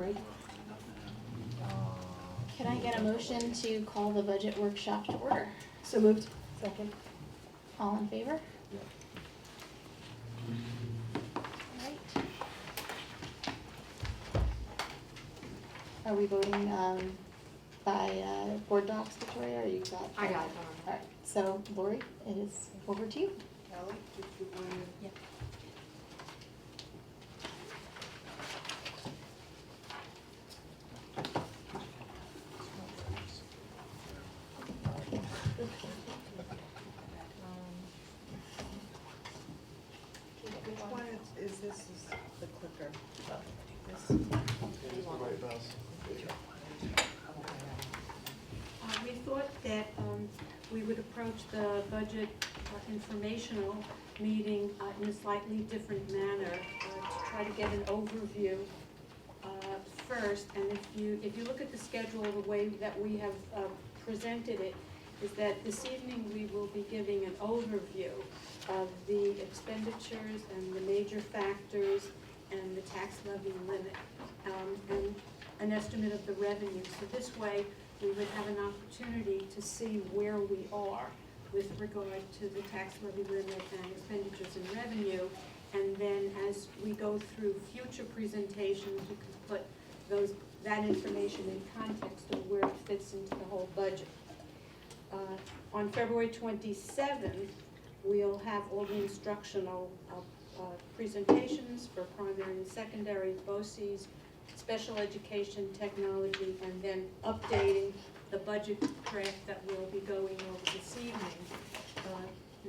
break. Can I get a motion to call the budget workshop to order? So moved. Second. All in favor? Yep. Alright. Are we voting by board docs, Victoria, or you got? I got it. Alright, so Lori, it is over to you. Kelly, did you want to? Yep. Which one is this is the clicker? We thought that we would approach the budget informational meeting in a slightly different manner to try to get an overview first. And if you look at the schedule, the way that we have presented it is that this evening we will be giving an overview of the expenditures and the major factors and the tax levy limit and an estimate of the revenue. So this way, we would have an opportunity to see where we are with regard to the tax levy limit and expenditures and revenue. And then as we go through future presentations, we can put that information in context of where it fits into the whole budget. On February 27th, we'll have all the instructional presentations for primary and secondary, BOCES, special education, technology, and then updating the budget draft that we'll be going over this evening.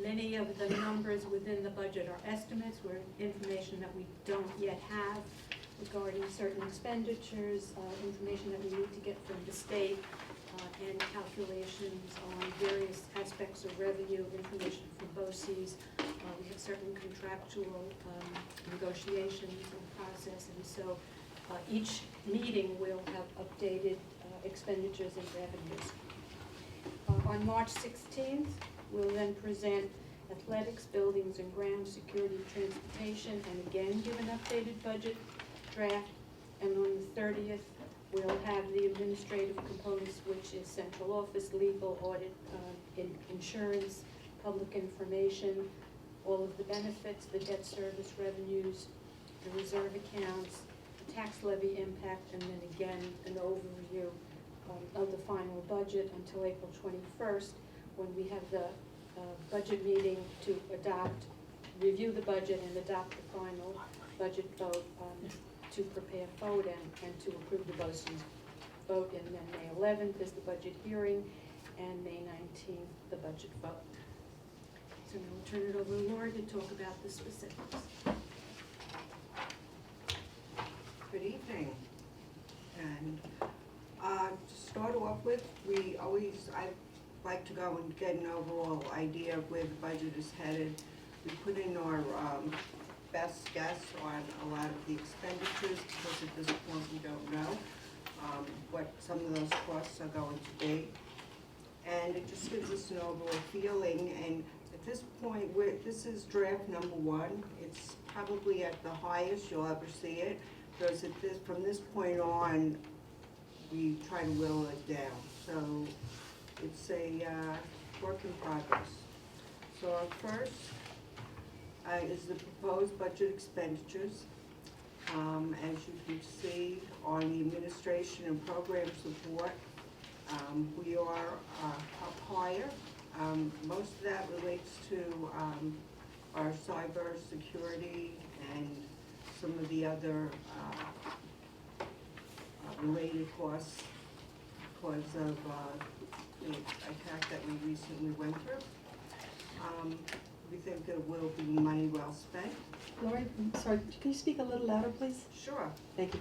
Many of the numbers within the budget are estimates, or information that we don't yet have regarding certain expenditures, information that we need to get from the state, and calculations on various aspects of revenue, information from BOCES. We have certain contractual negotiations and process, and so each meeting will have updated expenditures and revenues. On March 16th, we'll then present athletics, buildings and grounds, security, transportation, and again give an updated budget draft. And on the 30th, we'll have the administrative components, which is central office, legal, audit, insurance, public information, all of the benefits, the debt service revenues, the reserve accounts, the tax levy impact, and then again an overview of the final budget until April 21st, when we have the budget meeting to review the budget and adopt the final budget vote to prepare vote and to approve the BOCES vote. And then May 11th is the budget hearing, and May 19th the budget vote. So now we'll turn it over to Laura to talk about the specifics. Good evening. And to start off with, I like to go and get an overall idea of where the budget is headed. We put in our best guess on a lot of the expenditures, because at this point we don't know what some of those costs are going to be. And it just gives us an overall feeling. And at this point, this is draft number 1. It's probably at the highest you'll ever see it, because from this point on, we try to whittle it down. So it's a work in progress. So our first is the proposed budget expenditures. As you can see on the administration and programs report, we are up higher. Most of that relates to our cyber security and some of the other related costs because of the attack that we recently went through. We think it will be money well spent. Lori, I'm sorry, can you speak a little louder, please? Sure. Thank you.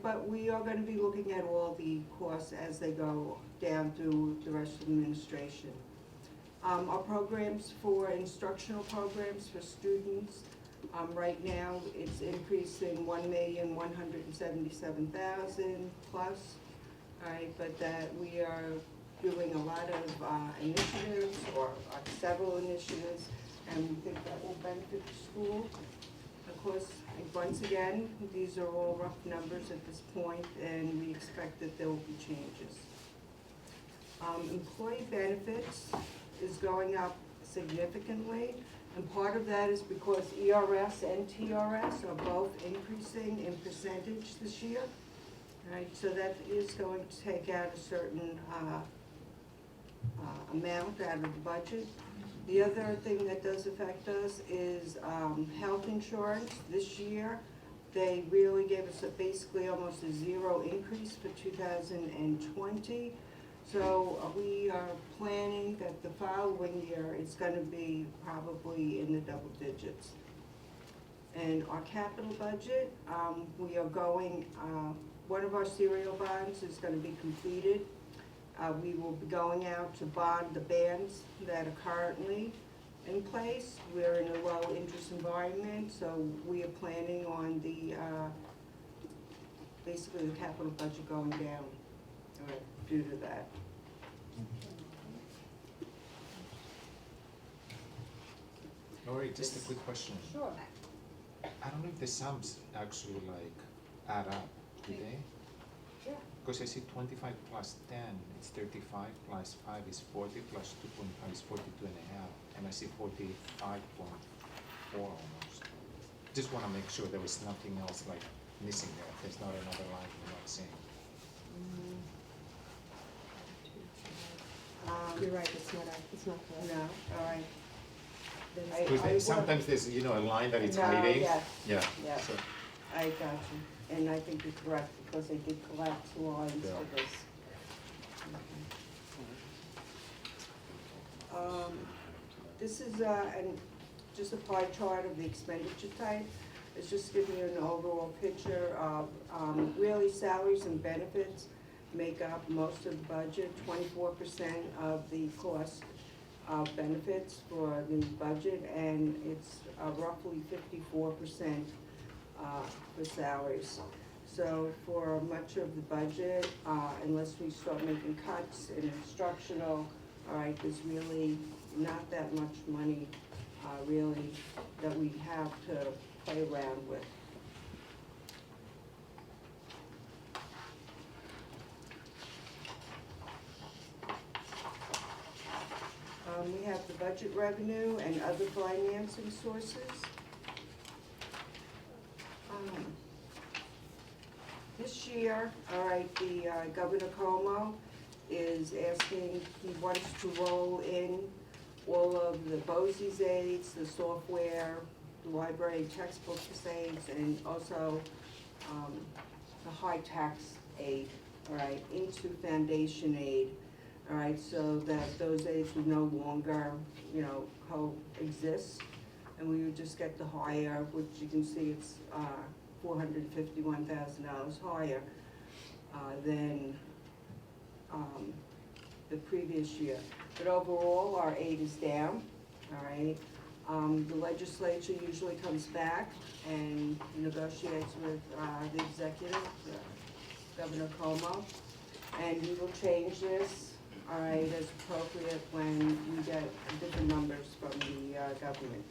But we are going to be looking at all the costs as they go down through the rest of the administration. Our programs for instructional programs for students, right now it's increasing $1,177,000 plus. All right, but that we are doing a lot of initiatives, or several initiatives, and we think that will benefit the school. Of course, once again, these are all rough numbers at this point, and we expect that there will be changes. Employee benefits is going up significantly, and part of that is because ERS and TRS are both increasing in percentage this year. Right, so that is going to take out a certain amount out of the budget. The other thing that does affect us is health insurance. This year, they really gave us basically almost a zero increase for 2020. So we are planning that the following year it's going to be probably in the double digits. And our capital budget, we are going, one of our serial bonds is going to be completed. We will be going out to bond the bands that are currently in place. We're in a low interest environment, so we are planning on the, basically the capital budget going down due to that. Lori, just a quick question. Sure. I don't know if the sums actually like add up, do they? Yeah. Because I see 25 plus 10, it's 35, plus 5 is 40, plus 2.5 is 42 and a half, and I see 45.4 almost. Just want to make sure there was nothing else like missing there. There's not another line we're not seeing. You're right, it's not correct. No, all right. Because sometimes there's, you know, a line that it's hiding. Yes, Yeah. yes, So, I got you, and I think you're correct, because they did collapse lines Yeah. for this. This is, and just a pie chart of the expenditure type. It's just giving you an overall picture of, really salaries and benefits make up most of the budget, 24% of the cost of benefits for the budget, and it's roughly 54% for salaries. So for much of the budget, unless we start making cuts in instructional, all right, there's really not that much money really that we have to play around with. We have the budget revenue and other financing sources. This year, all right, the Governor Como is asking, he wants to roll in all of the BOCES aids, the software, the library textbook aids, and also the high tax aid, all right, into foundation aid. All right, so that those aids would no longer, you know, coexist, and we would just get the higher, which you can see it's $451,000 higher than the previous year. But overall, our aid is down. All right, the legislature usually comes back and negotiates with the executive, Governor Como, and we will change this. All right, as appropriate when we get different numbers from the government.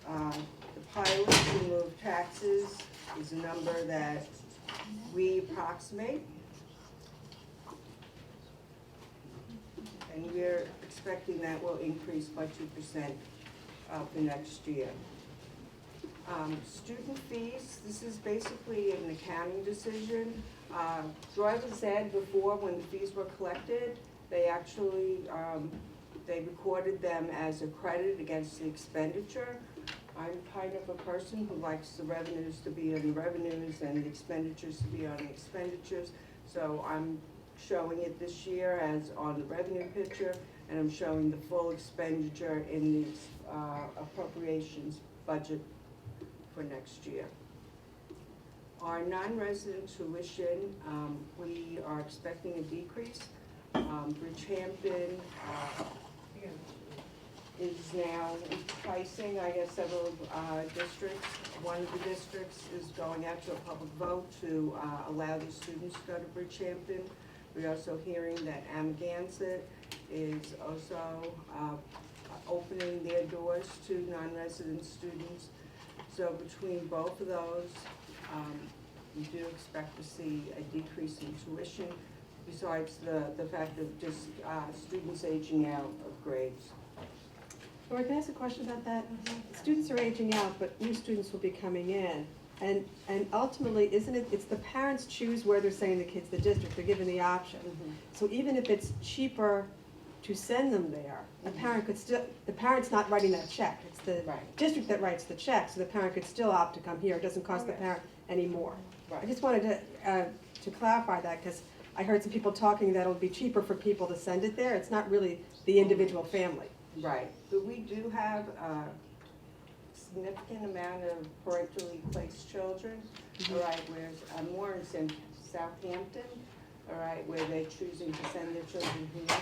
The pilot to remove taxes is a number that we approximate. And we're expecting that will increase by 2% for next year. Student fees, this is basically an accounting decision. Drivers said before, when the fees were collected, they actually, they recorded them as a credit against the expenditure. I'm kind of a person who likes the revenues to be on the revenues and the expenditures to be on the expenditures. So I'm showing it this year as on the revenue picture, and I'm showing the full expenditure in the appropriations budget for next year. Our non-resident tuition, we are expecting a decrease. Bridgehampton is now pricing, I guess, several districts. One of the districts is going out to a public vote to allow the students to go to Bridgehampton. We're also hearing that Amagansett is also opening their doors to non-resident students. So between both of those, we do expect to see a decrease in tuition, besides the fact of just students aging out of grades. Laura, can I ask a question about that? Students are aging out, but new students will be coming in. And ultimately, isn't it, it's the parents choose where they're sending the kids to the district, they're given the option. So even if it's cheaper to send them there, the parent could still, the parent's not writing that check. It's the Right. district that writes the check, so the parent could still opt to come here. It doesn't cost the parent any more. I just wanted to clarify that, because I heard some people talking that it'll be cheaper for people to send it there. It's not really the individual family. Right, but we do have a significant amount of parentally placed children, all right, whereas more in Southampton, all right, where they're choosing to send their children here.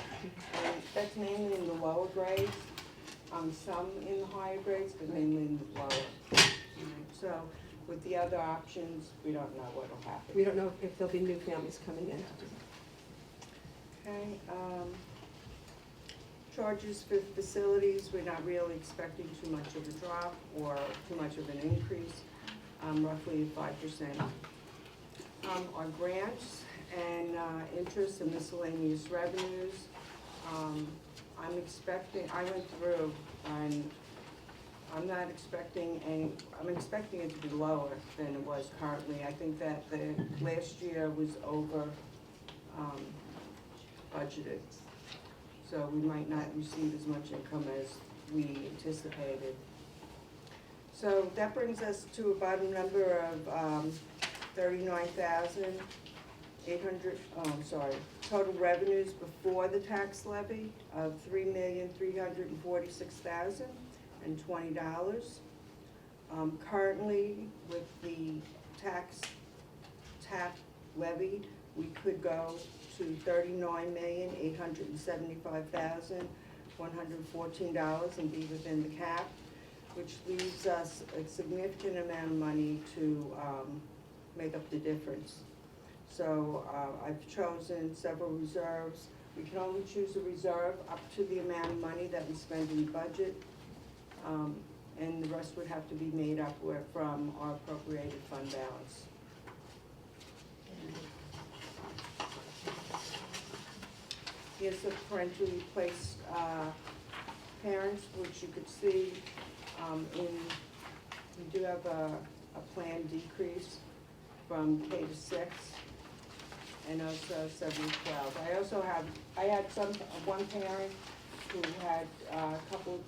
And that's mainly in the lower grades, some in the higher grades, but mainly in the lower. So with the other options, we don't know what'll happen. We don't know if there'll be new families coming in. Okay, charges for facilities, we're not really expecting too much of a drop or too much of an increase, roughly 5%. Our grants and interest and miscellaneous revenues, I'm expecting, I went through and I'm not expecting any, I'm expecting it to be lower than it was currently. I think that the last year was over budgeted. So we might not receive as much income as we anticipated. So that brings us to a bottom number of 39,800, total revenues before the tax levy of $3,346,020. Currently, with the tap levy, we could go to $39,875,114 and be within the cap, which leaves us a significant amount of money to make up the difference. So I've chosen several reserves. We can only choose a reserve up to the amount of money that we spend in the budget, and the rest would have to be made up from our appropriated fund balance. Here's the parentally placed parents, which you could see we do have a planned decrease from K to 6 and also 7 to 12. I had one parent who had a couple of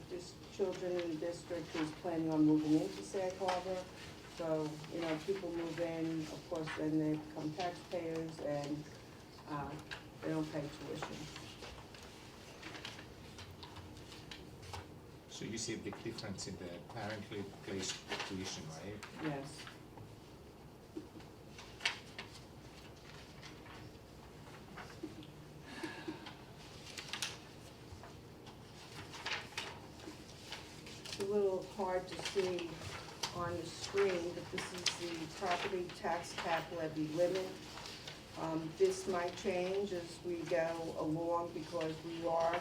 children in the district who's planning on moving into Sag Harbor. So, people move in, of course, then they become taxpayers and they don't pay tuition. So you see a big difference in the parentally placed tuition, right? Yes. It's a little hard to see on the screen, but this is the property tax cap levy limit. This might change as we go along because we are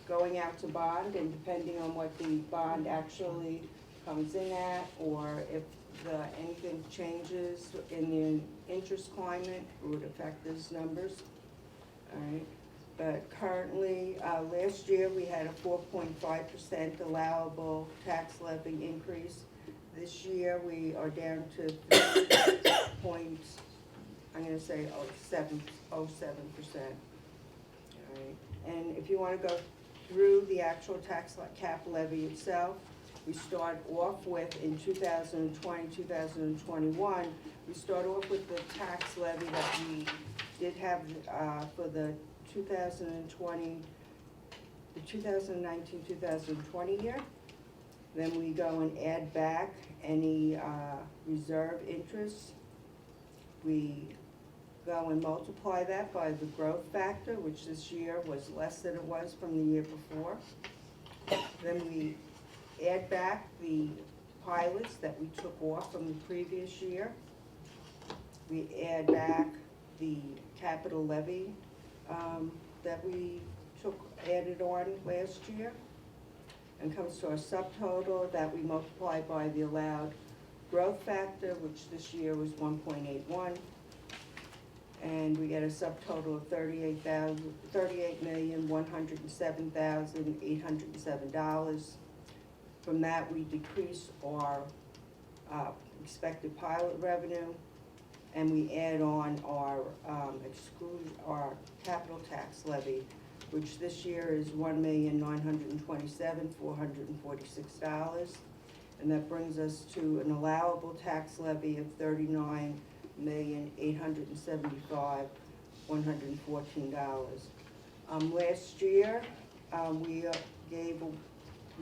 going out to bond, and depending on what the bond actually comes in at, or if anything changes in the interest climate, it would affect those numbers. All right. But currently, last year we had a 4.5% allowable tax levy increase. This year we are down to 0.07%. All right. And if you want to go through the actual tax cap levy itself, we start off with, in 2020, 2021, we start off with the tax levy that we did have for the 2019, 2020 year. Then we go and add back any reserve interest. We go and multiply that by the growth factor, which this year was less than it was from the year before. Then we add back the pilots that we took off from the previous year. We add back the capital levy that we added on last year, and comes to our subtotal that we multiply by the allowed growth factor, which this year was 1.81. And we get a subtotal of $38,107,807. From that, we decrease our expected pilot revenue, and we add on our our capital tax levy, which this year is $1,927,446, and that brings us to an allowable tax levy of $39,875,114. Last year, we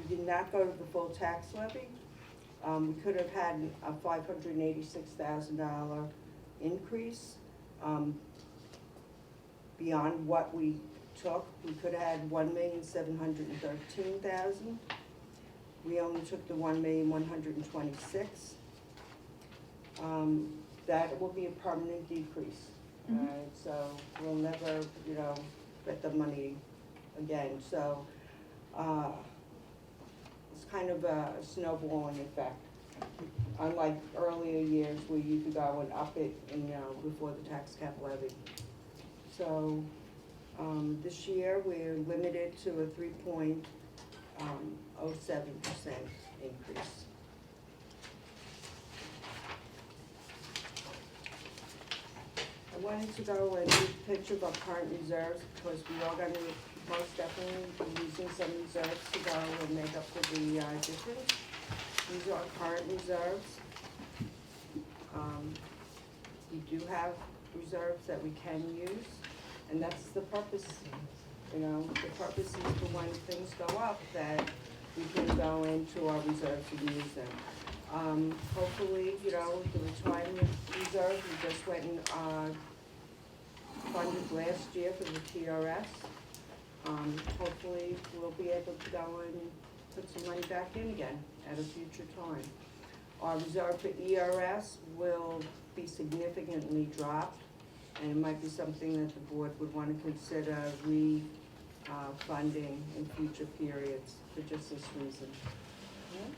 did not go to the full tax levy. We could have had a $586,000 increase beyond what we took. We could have had $1,713,000. We only took the $1,126,000. That will be a permanent decrease. Alright, so we'll never, get the money again. So it's kind of a snowballing effect. Unlike earlier years where you could go and up it, before the tax cap levy. So this year we're limited to a 3.07% increase. I wanted to go and do a picture of our current reserves because we are going to most definitely be using some reserves to go and make up for the difference. These are our current reserves. We do have reserves that we can use, and that's the purpose. The purpose is for when things go up that we can go into our reserves and use them. Hopefully, the retirement reserve, we just went and funded last year for the TRS. Hopefully, we'll be able to go and put some money back in again at a future time. Our reserve for ERS will be significantly dropped, and it might be something that the board would want to consider funding in future periods for just this reason. Yeah.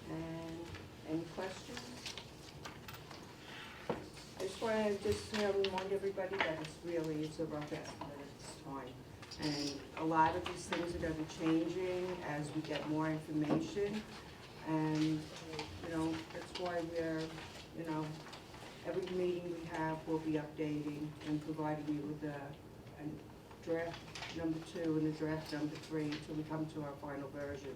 And any questions? I just want to remind everybody that it's a rough estimate at this time. And a lot of these things are going to be changing as we get more information. And, that's why we're, every meeting we have, we'll be updating and providing you with a draft number 2 and a draft number 3 until we come to our final version.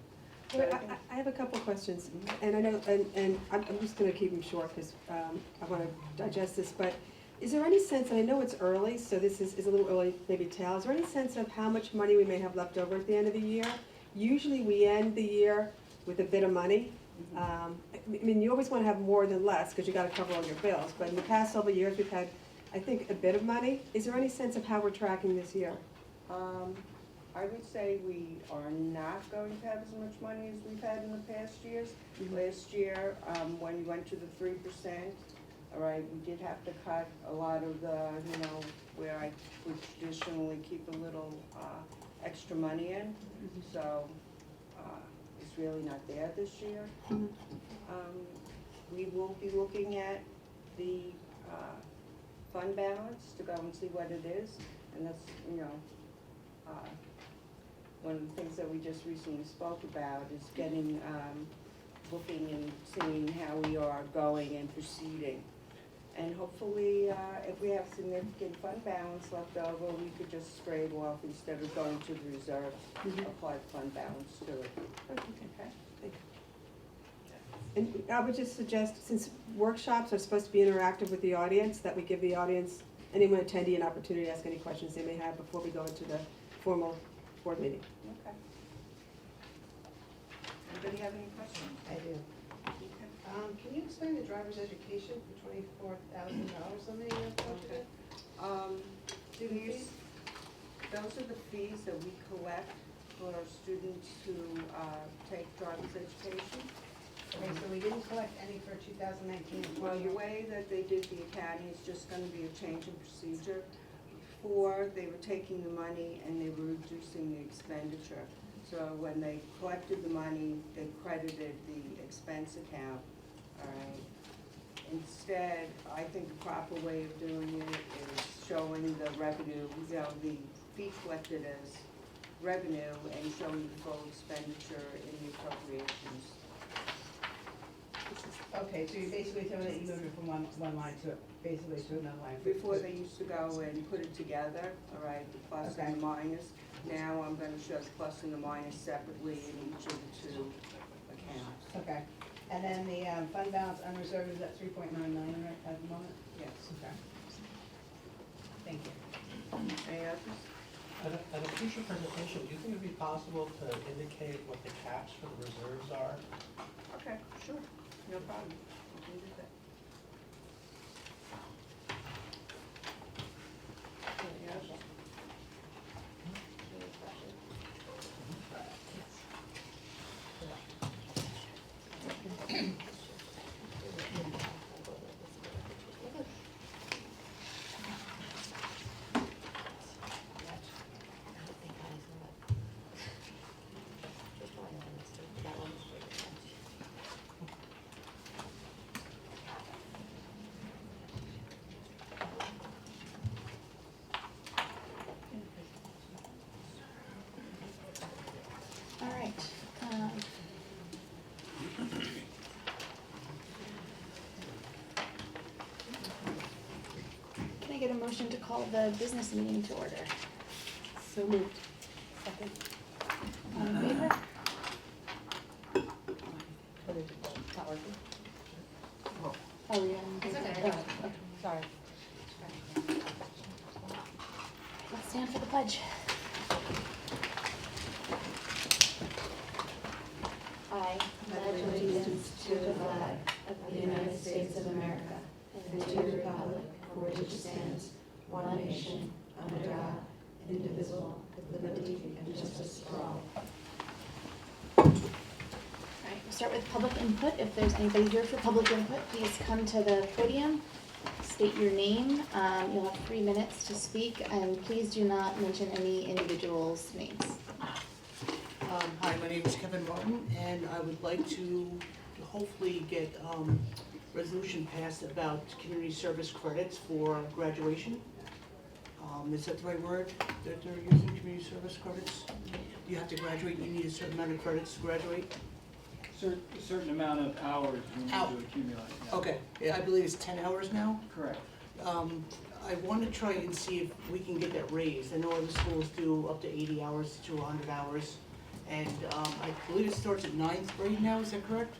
Well, I have a couple questions, and I know, and I'm just gonna keep them short because I wanna digest this, but is there any sense, and I know it's early, so this is a little early, maybe tell, is there any sense of how much money we may have left over at the end of the year? Usually we end the year with a bit of money. I mean, you always wanna have more than less because you gotta cover all your bills, but in the past several years, we've had, I think, a bit of money. Is there any sense of how we're tracking this year? I would say we are not going to have as much money as we've had in the past years. Last year, when we went to the 3%, all right, we did have to cut a lot of the, where I would traditionally keep a little extra money in. So it's really not there this year. We will be looking at the fund balance to go and see what it is, and that's, one of the things that we just recently spoke about is getting, looking and seeing how we are going and proceeding. And hopefully, if we have significant fund balance left over, we could just spray it off instead of going to the reserves, apply fund balance to it. Okay. And I would just suggest, since workshops are supposed to be interactive with the audience, that we give the audience, anyone attendee, an opportunity to ask any questions they may have before we go into the formal board meeting. Okay. Anybody have any questions? I do. Okay. Can you explain the driver's education for $24,000 on the budget? Denise, those are the fees that we collect for students who take driver's education. Okay, so we didn't collect any for 2019 and Well, the 2020. way that they did the accounting is just gonna be a change in procedure. Before, they were taking the money and they were reducing the expenditure. So when they collected the money, they credited the expense account, all right? Instead, I think the proper way of doing it is showing the revenue, you know, the fee collected as revenue and showing the full expenditure in the appropriations. Okay, so you're basically telling that you moved it from one line to, basically to another line. Before they used to go and put it together, all right, the plus and the minus. Now I'm gonna show the plus and the minus separately in each of the two accounts. Okay, and then the fund balance unreserved is at 3.9 million right at the moment? Yes. Okay. Thank you. Any others? At a future presentation, do you think it'd be possible to indicate what the caps for the reserves are? Okay, sure, no problem. We can do that. Any others? All right. Can I get a motion to call the business meeting to order? So moved. Second. All in favor? Oh, yeah. It's okay, I Oh, got it. okay. Sorry. Let's stand for the pledge. I pledge allegiance to the flag of the United States of America and to the republic for which it stands, one nation, under God, indivisible, with liberty and justice for all. All right, we'll start with public input. If there's anybody here for public input, please come to the podium, state your name. You'll have 3 minutes to speak, and please do not mention any individuals' names. Hi, my name is Kevin Martin, and I would like to hopefully get resolution passed about community service credits for graduation. Is that the right word, that they're using community service credits? You have to graduate, you need a certain amount of credits to graduate? A certain amount of hours you need to accumulate. Yeah. Okay, yeah, I believe it's 10 hours now. Correct. I want to try and see if we can get that raised. I know other schools do up to 80 hours to 100 hours. And I believe it starts at 9th grade now, is that correct?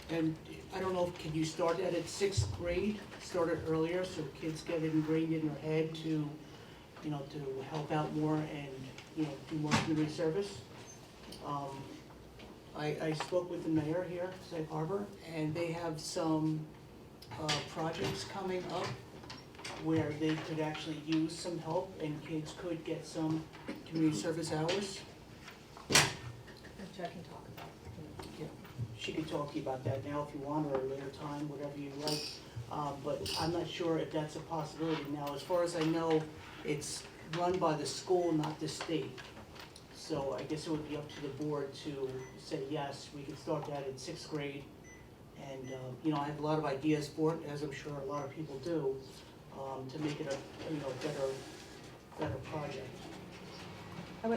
And I don't know, can you start that at 6th grade, start it earlier so kids get it ingrained in their head to, you know, to help out more and, you know, do more community service? I spoke with the mayor here, Sag Harbor, and they have some projects coming up where they could actually use some help and kids could get some community service hours. Which I can talk about. Yeah, she could talk to you about that now if you want, or a later time, whatever you like. But I'm not sure if that's a possibility now. As far as I know, it's run by the school, not the state. So I guess it would be up to the board to say, yes, we can start that in 6th grade. And, you know, I have a lot of ideas for it, as I'm sure a lot of people do, to make it a, you know, better project.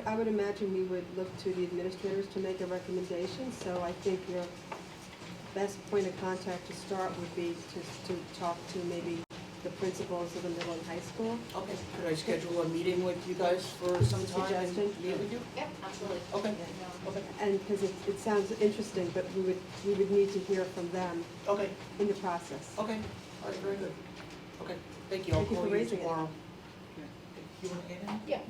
I would imagine we would look to the administrators to make a recommendation, so I think your best point of contact to start would be to talk to maybe the principals of the middle and high school. Okay, could I schedule a meeting with you guys for some time and Suggestion? meet with you? Yep, absolutely. Okay, okay, And, because it sounds interesting, but we would need to hear from them okay, in the process. okay, all right, very good. Okay, thank you, I'll Thank you call for you raising it. tomorrow. You want to add anything? Yeah.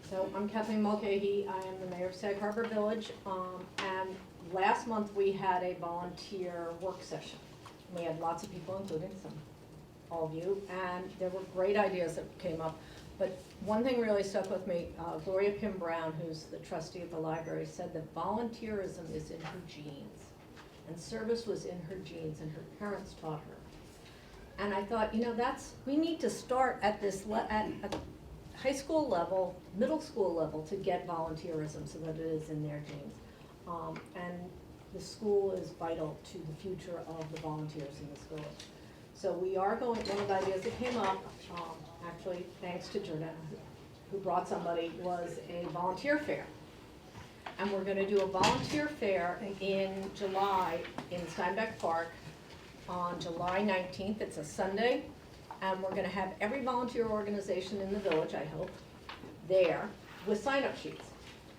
So I'm Kathleen Mulcahy, I am the mayor of Sag Harbor Village, and last month we had a volunteer work session. We had lots of people, including all of you, and there were great ideas that came up. But one thing really stuck with me, Gloria Kim Brown, who's the trustee of the library, said that volunteerism is in her genes. And service was in her genes, and her parents taught her. And I thought, you know, we need to start at at high school level, middle school level, to get volunteerism so that it is in their genes. And the school is vital to the future of the volunteers in this village. So we are going, one of the ideas that came up, actually thanks to Jordan, who brought somebody, was a volunteer fair. And we're gonna do a volunteer fair in July in Steinbeck Park on July 19th, it's a Sunday. And we're gonna have every volunteer organization in the village, I hope, there with sign-up sheets.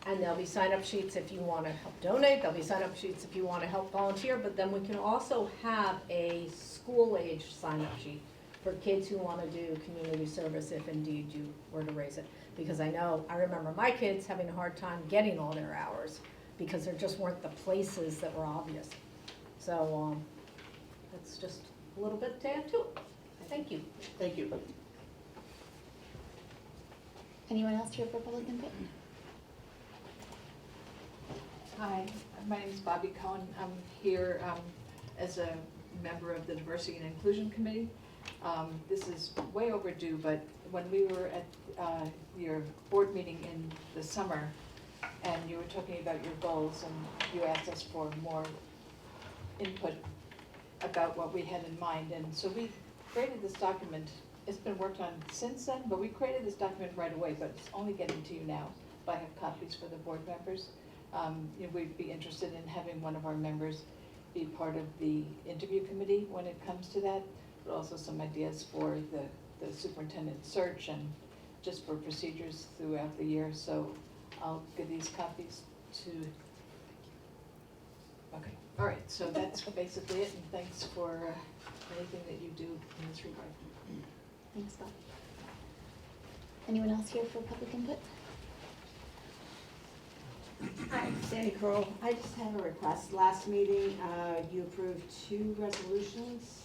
And there'll be sign-up sheets if you wanna help donate, there'll be sign-up sheets if you wanna help volunteer, but then we can also have a school-age sign-up sheet for kids who wanna do community service if indeed you were to raise it. Because I remember my kids having a hard time getting all their hours because there just weren't the places that were obvious. So, that's just a little bit to add to it. Thank you. Thank you. Anyone else here for public input? Hi, my name is Bobby Cohen. I'm here as a member of the Diversity and Inclusion Committee. This is way overdue, but when we were at your board meeting in the summer, and you were talking about your goals, and you asked us for more input about what we had in mind, and so we created this document. It's been worked on since then, but we created this document right away, but it's only getting to you now. But I have copies for the board members. We'd be interested in having one of our members be part of the interview committee when it comes to that, but also some ideas for the superintendent search and just for procedures throughout the year. So I'll give these copies to, okay, all right, so that's basically it, and thanks for anything that you do in this regard. Thanks, Bob. Anyone else here for public input? Hi, Sandy Kroll. I just have a request. Last meeting, you approved 2 resolutions,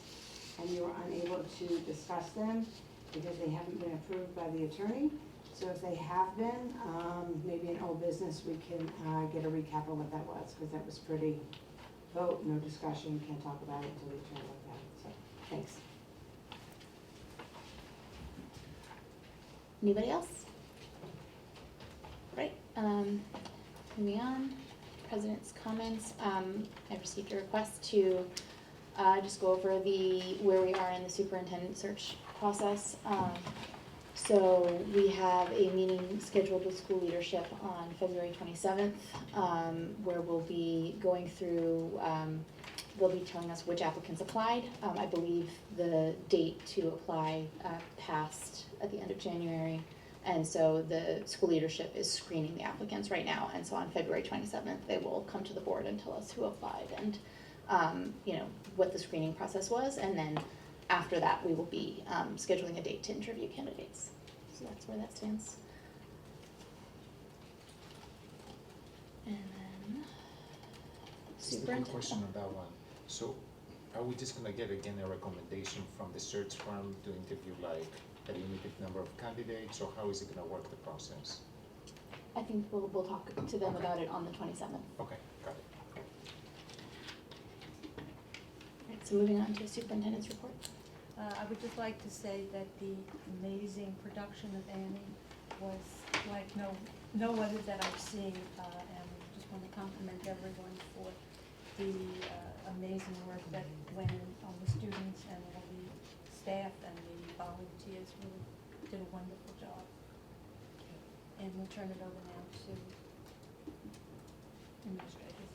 and you were unable to discuss them because they haven't been approved by the attorney. So if they have been, maybe in old business, we can get a recap of what that was, because that was pretty vote, no discussion, can't talk about it until the attorney looked at it. So, thanks. Anybody else? Right, moving on, President's comments. I received a request to just go over where we are in the superintendent search process. So we have a meeting scheduled with school leadership on February 27th, where we'll be going through, they'll be telling us which applicants applied. I believe the date to apply passed at the end of January. And so the school leadership is screening the applicants right now. And so on February 27th, they will come to the board and tell us who applied and, what the screening process was. And then after that, we will be scheduling a date to interview candidates. So that's where that stands. And then Just a quick superintendent. question about one. So are we just gonna get again a recommendation from the search firm to interview like a limited number of candidates, or how is it gonna work the process? I think we'll talk to them about it on the 27th. Okay, got it. Right, so moving on to superintendent's report. I would just like to say that the amazing production of Annie was like no other that I've seen, and just want to compliment everyone for the amazing work that went in on the students and all the staff and the volunteers really did a wonderful job. And we'll turn it over now to administrators.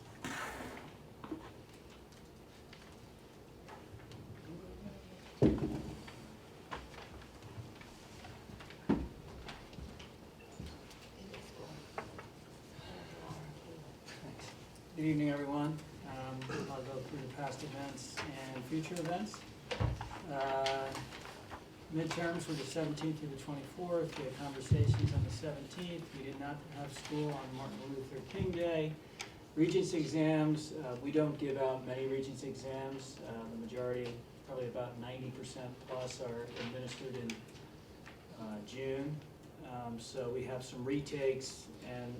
Good evening, everyone. I'll go through the past events and future events. Midterms were the 17th through the 24th. We had conversations on the 17th. We did not have school on Martin Luther King Day. Regents exams, we don't give out many Regents exams. The majority, probably about 90% plus, are administered in June. So we have some retakes, and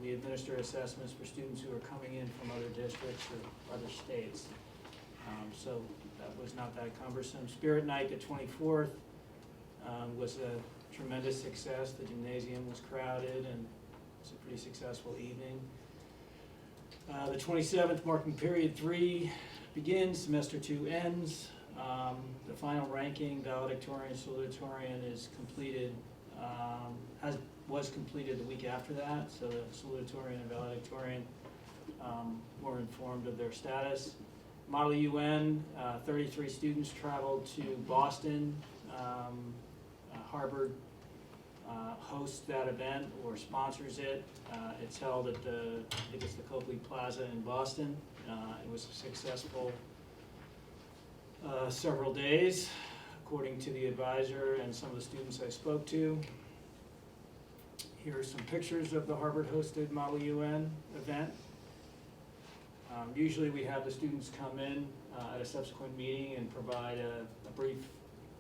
we administer assessments for students who are coming in from other districts or other states. So that was not that cumbersome. Spirit Night, the 24th, was a tremendous success. The gymnasium was crowded, and it was a pretty successful evening. The 27th, marking period 3 begins, semester 2 ends. The final ranking, valedictorian, salutatorian is completed, was completed the week after that, so the salutatorian and valedictorian were informed of their status. Model UN, 33 students traveled to Boston. Harvard hosts that event or sponsors it. It's held at I think it's the Copley Plaza in Boston. It was successful several days, according to the advisor and some of the students I spoke to. Here are some pictures of the Harvard-hosted Model UN event. Usually we have the students come in at a subsequent meeting and provide a brief,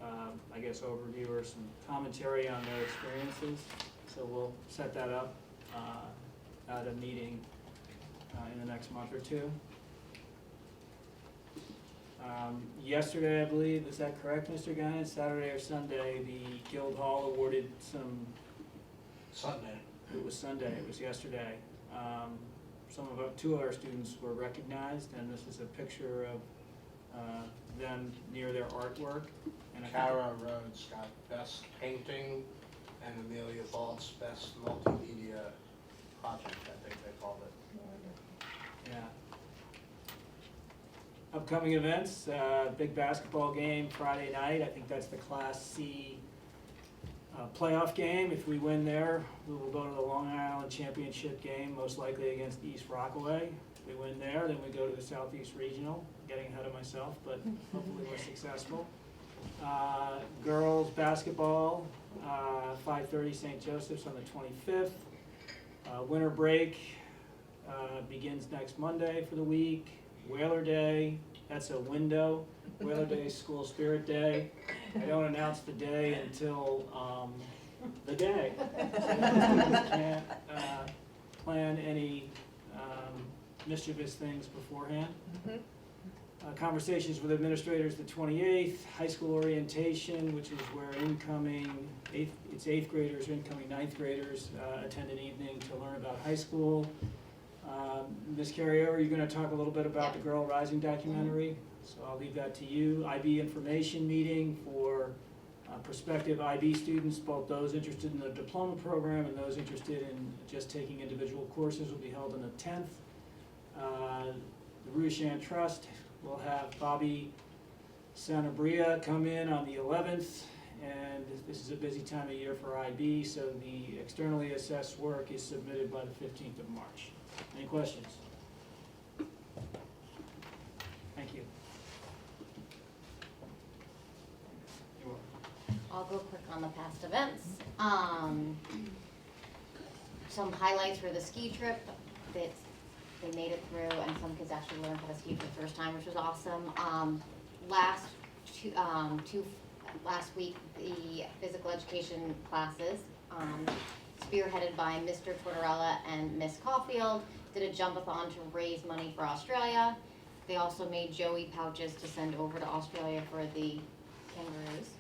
I guess, overview or some commentary on their experiences. So we'll set that up at a meeting in the next month or two. Yesterday, I believe, is that correct, Mr. Guyan? Saturday or Sunday, the Guild Hall awarded some. Sunday. It was Sunday, it was yesterday. Two of our students were recognized, and this is a picture of them near their artwork. And Kara Rhodes got Best Painting, and Amelia Baltz Best Multimedia Project, I think they called it. Yeah. Upcoming events, big basketball game Friday night. I think that's the Class C playoff game. If we win there, we will go to the Long Island Championship game, most likely against East Rockaway. If we win there, then we go to the Southeast Regional. Getting ahead of myself, but hopefully we're successful. Girls basketball, 5:30 St. Joseph's on the 25th. Winter break begins next Monday for the week. Whaler Day, that's a window. Whaler Day is School Spirit Day. I don't announce the day until the day. So you can't plan any mischievous things beforehand. Conversations with administrators the 28th. High school orientation, which is where incoming it's 8th graders, incoming 9th graders attend an evening to learn about high school. Ms. Carriover, you're going to talk a little bit about the Girl Rising documentary, so I'll leave that to you. IB information meeting for prospective IB students, both those interested in the diploma program and those interested in just taking individual courses, will be held on the 10th. The Ruchan Trust will have Bobby Sanabria come in on the 11th, and this is a busy time of year for IB, so the externally assessed work is submitted by the 15th of March. Any questions? Thank you. You're welcome. I'll go quick on the past events. Some highlights were the ski trip that they made it through, and some kids actually learned how to ski for the first time, which was awesome. Last week, the physical education classes, spearheaded by Mr. Tortorella and Miss Caulfield, did a jump-a-thon to raise money for Australia. They also made Joey pouches to send over to Australia for the kangaroos.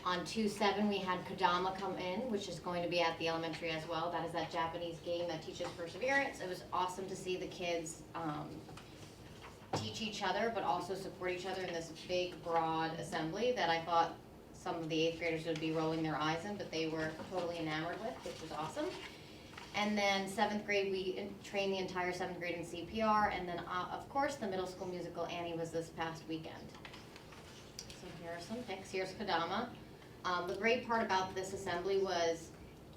On 2/7, we had Kodama come in, which is going to be at the elementary as well. That is that Japanese game that teaches perseverance. It was awesome to see the kids teach each other, but also support each other in this big, broad assembly that I thought some of the 8th graders would be rolling their eyes in, but they were totally enamored with, which was awesome. And then 7th grade, we trained the entire 7th grade in CPR, and then of course the middle school musical Annie was this past weekend. So here are some pics. Here's Kodama. The great part about this assembly was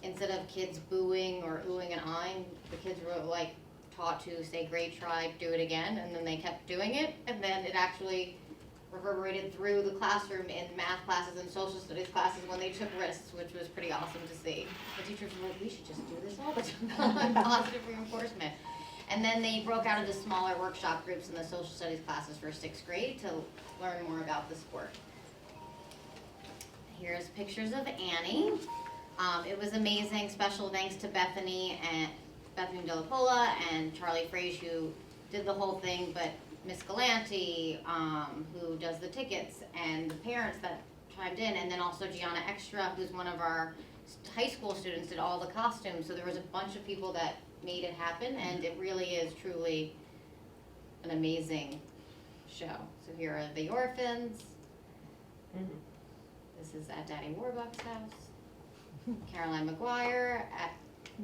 instead of kids booing or oohing and ahhing, the kids were like taught to say great try, do it again, and then they kept doing it, and then it actually reverberated through the classroom in math classes and social studies classes when they took risks, which was pretty awesome to see. The teachers were like, we should just do this all the time, positive reinforcement. And then they broke out into smaller workshop groups in the social studies classes for 6th grade to learn more about the sport. Here's pictures of Annie. It was amazing. Special thanks to Bethany Delapola and Charlie Frage, who did the whole thing, but Miss Galanti, who does the tickets, and the parents that chimed in, and then also Gianna Extra, who's one of our high school students, did all the costumes. So there was a bunch of people that made it happen, and it really is truly an amazing show. So here are the orphans. This is at Daddy Warbucks' house. Caroline McGuire,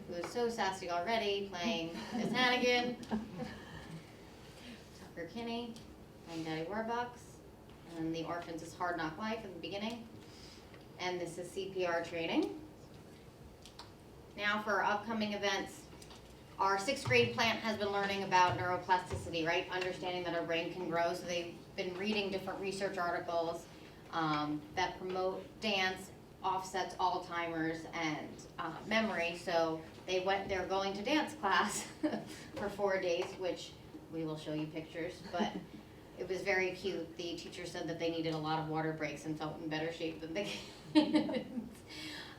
who is so sassy already, playing Miss Hannigan. Tucker Kinney, playing Daddy Warbucks. And the orphans is Hard Knock Life in the beginning. And this is CPR training. Now for our upcoming events, our 6th grade plant has been learning about neuroplasticity, right? Understanding that our brain can grow. So they've been reading different research articles that promote dance, offsets Alzheimer's and memory. So they're going to dance class for 4 days, which we will show you pictures, but it was very cute. The teacher said that they needed a lot of water breaks and felt in better shape than the kids.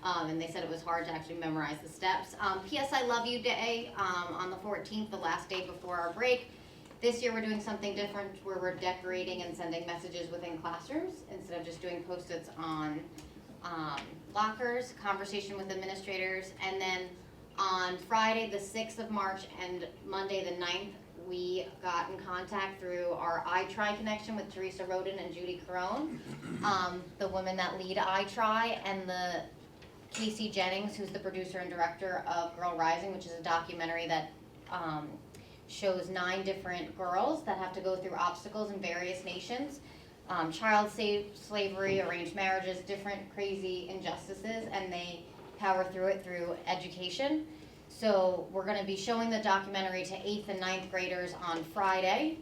And they said it was hard to actually memorize the steps. P.S. I Love You Day on the 14th, the last day before our break. This year we're doing something different where we're decorating and sending messages within classrooms instead of just doing Post-its on lockers, conversation with administrators. And then on Friday the 6th of March and Monday the 9th, we got in contact through our iTry connection with Teresa Roden and Judy Carone, the women that lead iTry, and the Casey Jennings, who's the producer and director of Girl Rising, which is a documentary that shows 9 different girls that have to go through obstacles in various nations, child slavery, arranged marriages, different crazy injustices, and they power through it through education. So we're going to be showing the documentary to 8th and 9th graders on Friday,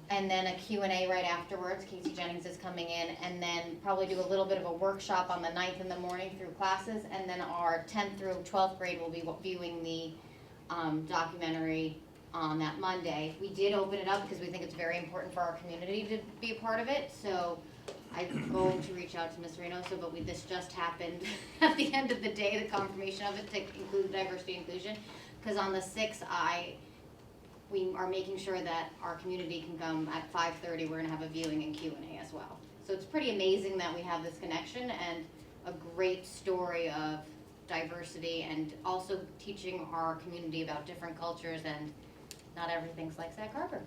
and then a Q&A right afterwards. Casey Jennings is coming in, and then probably do a little bit of a workshop on the 9th in the morning through classes, and then our 10th through 12th grade will be viewing the documentary on that Monday. We did open it up because we think it's very important for our community to be a part of it, so I'm going to reach out to Ms. Reynoso, but this just happened at the end of the day, the confirmation of it to include diversity inclusion, because on the 6th, we are making sure that our community can come at 5:30. We're going to have a viewing and Q&A as well. So it's pretty amazing that we have this connection and a great story of diversity and also teaching our community about different cultures, and not everything's like Sag Harbor.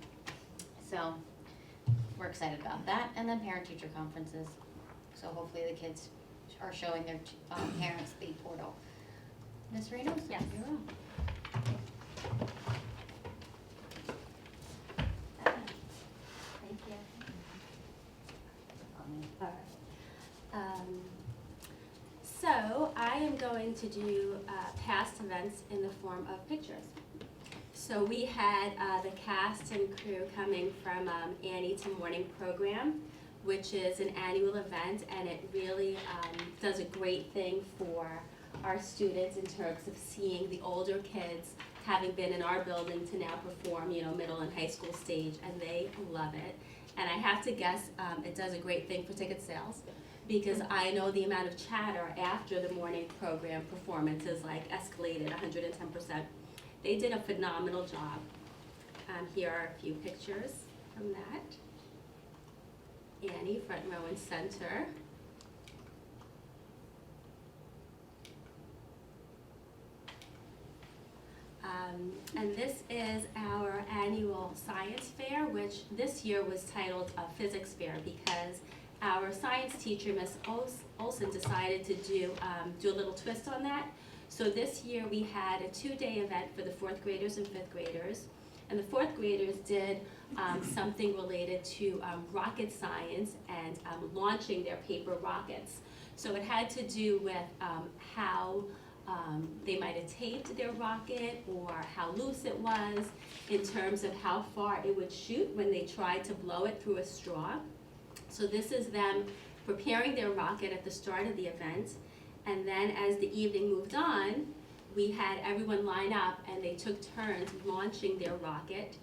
So we're excited about that. And then parent-teacher conferences. So hopefully the kids are showing their parents the portal. Ms. Reynolds? Yes. You're on. Thank you. All right. So I am going to do past events in the form of pictures. So we had the cast and crew coming from Annie to Morning program, which is an annual event, and it really does a great thing for our students in terms of seeing the older kids having been in our building to now perform, middle and high school stage, and they love it. And I have to guess it does a great thing for ticket sales, because I know the amount of chatter after the morning program performance is escalated 110%. They did a phenomenal job. Here are a few pictures from that. Annie, front row and center. And this is our annual science fair, which this year was titled a physics fair because our science teacher, Miss Olson, decided to do a little twist on that. So this year we had a 2-day event for the 4th graders and 5th graders. And the 4th graders did something related to rocket science and launching their paper rockets. So it had to do with how they might have taped their rocket or how loose it was in terms of how far it would shoot when they tried to blow it through a straw. So this is them preparing their rocket at the start of the event. And then as the evening moved on, we had everyone line up and they took turns launching their rocket.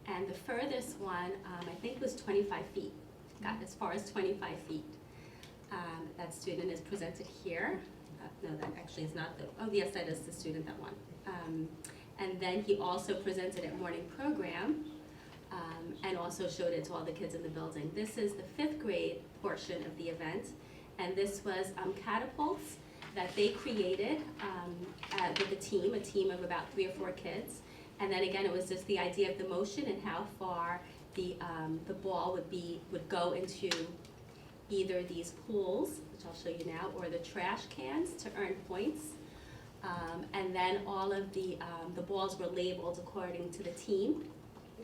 And the furthest one, I think, was 25 feet, got as far as 25 feet. That student is presented here. No, that actually is not oh yes, that is the student that won. And then he also presented at morning program and also showed it to all the kids in the building. This is the 5th grade portion of the event, and this was catapults that they created with a team of about 3 or 4 kids. And then again, it was just the idea of the motion and how far the ball would go into either these pools, which I'll show you now, or the trash cans to earn points. And then all of the balls were labeled according to the team.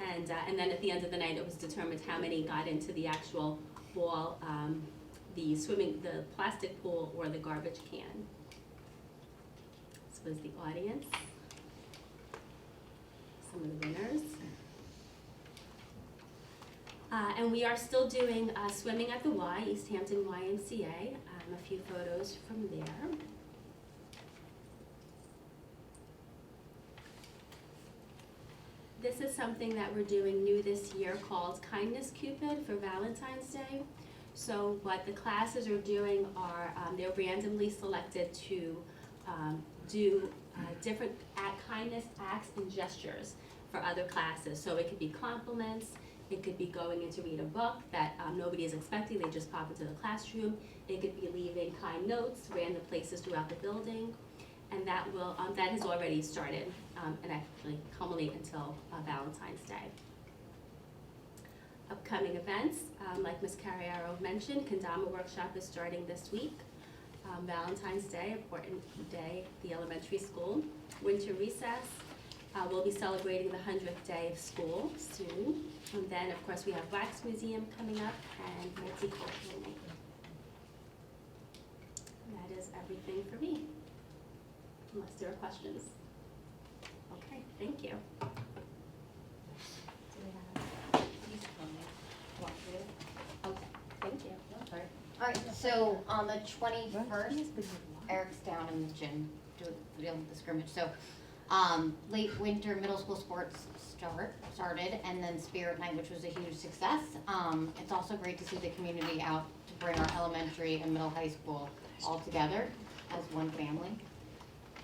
And then at the end of the night, it was determined how many got into the actual ball, the plastic pool or the garbage can. This was the audience. Some of the winners. And we are still doing swimming at the Y, East Hampton YMCA. A few photos from there. This is something that we're doing new this year called Kindness Cupid for Valentine's Day. So what the classes are doing are they're randomly selected to do different kindness acts and gestures for other classes. So it could be compliments, it could be going in to read a book that nobody is expecting, they just pop into the classroom. It could be leaving kind notes, random places throughout the building. And that will that has already started and actually culminate until Valentine's Day. Upcoming events, like Ms. Carriero mentioned, Kendama Workshop is starting this week. Valentine's Day, important day, the elementary school. Winter recess, we'll be celebrating the 100th day of school soon. And then, of course, we have Wax Museum coming up and Multicultural Night. That is everything for me, unless there are questions. Okay, thank you. Okay, thank you. All right, so on the 21st, Eric's down in the gym doing the scrimmage. So late winter middle school sports started, and then Spirit Night, which was a huge success. It's also great to see the community out to bring our elementary and middle high school all together as one family.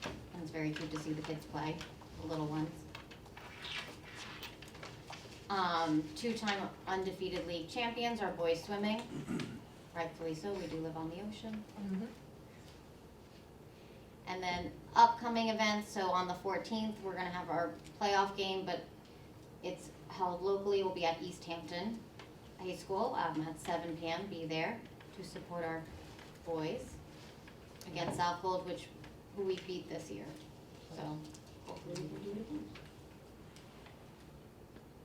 And it's very cute to see the kids play, the little ones. Two-time undefeated league champions are boys swimming. Rightfully so, we do live on the ocean. And then upcoming events, so on the 14th, we're gonna have our playoff game, but it's held locally. We'll be at East Hampton High School at 7 p.m. Be there to support our boys against Southwold, who we beat this year. So hopefully we can do it again.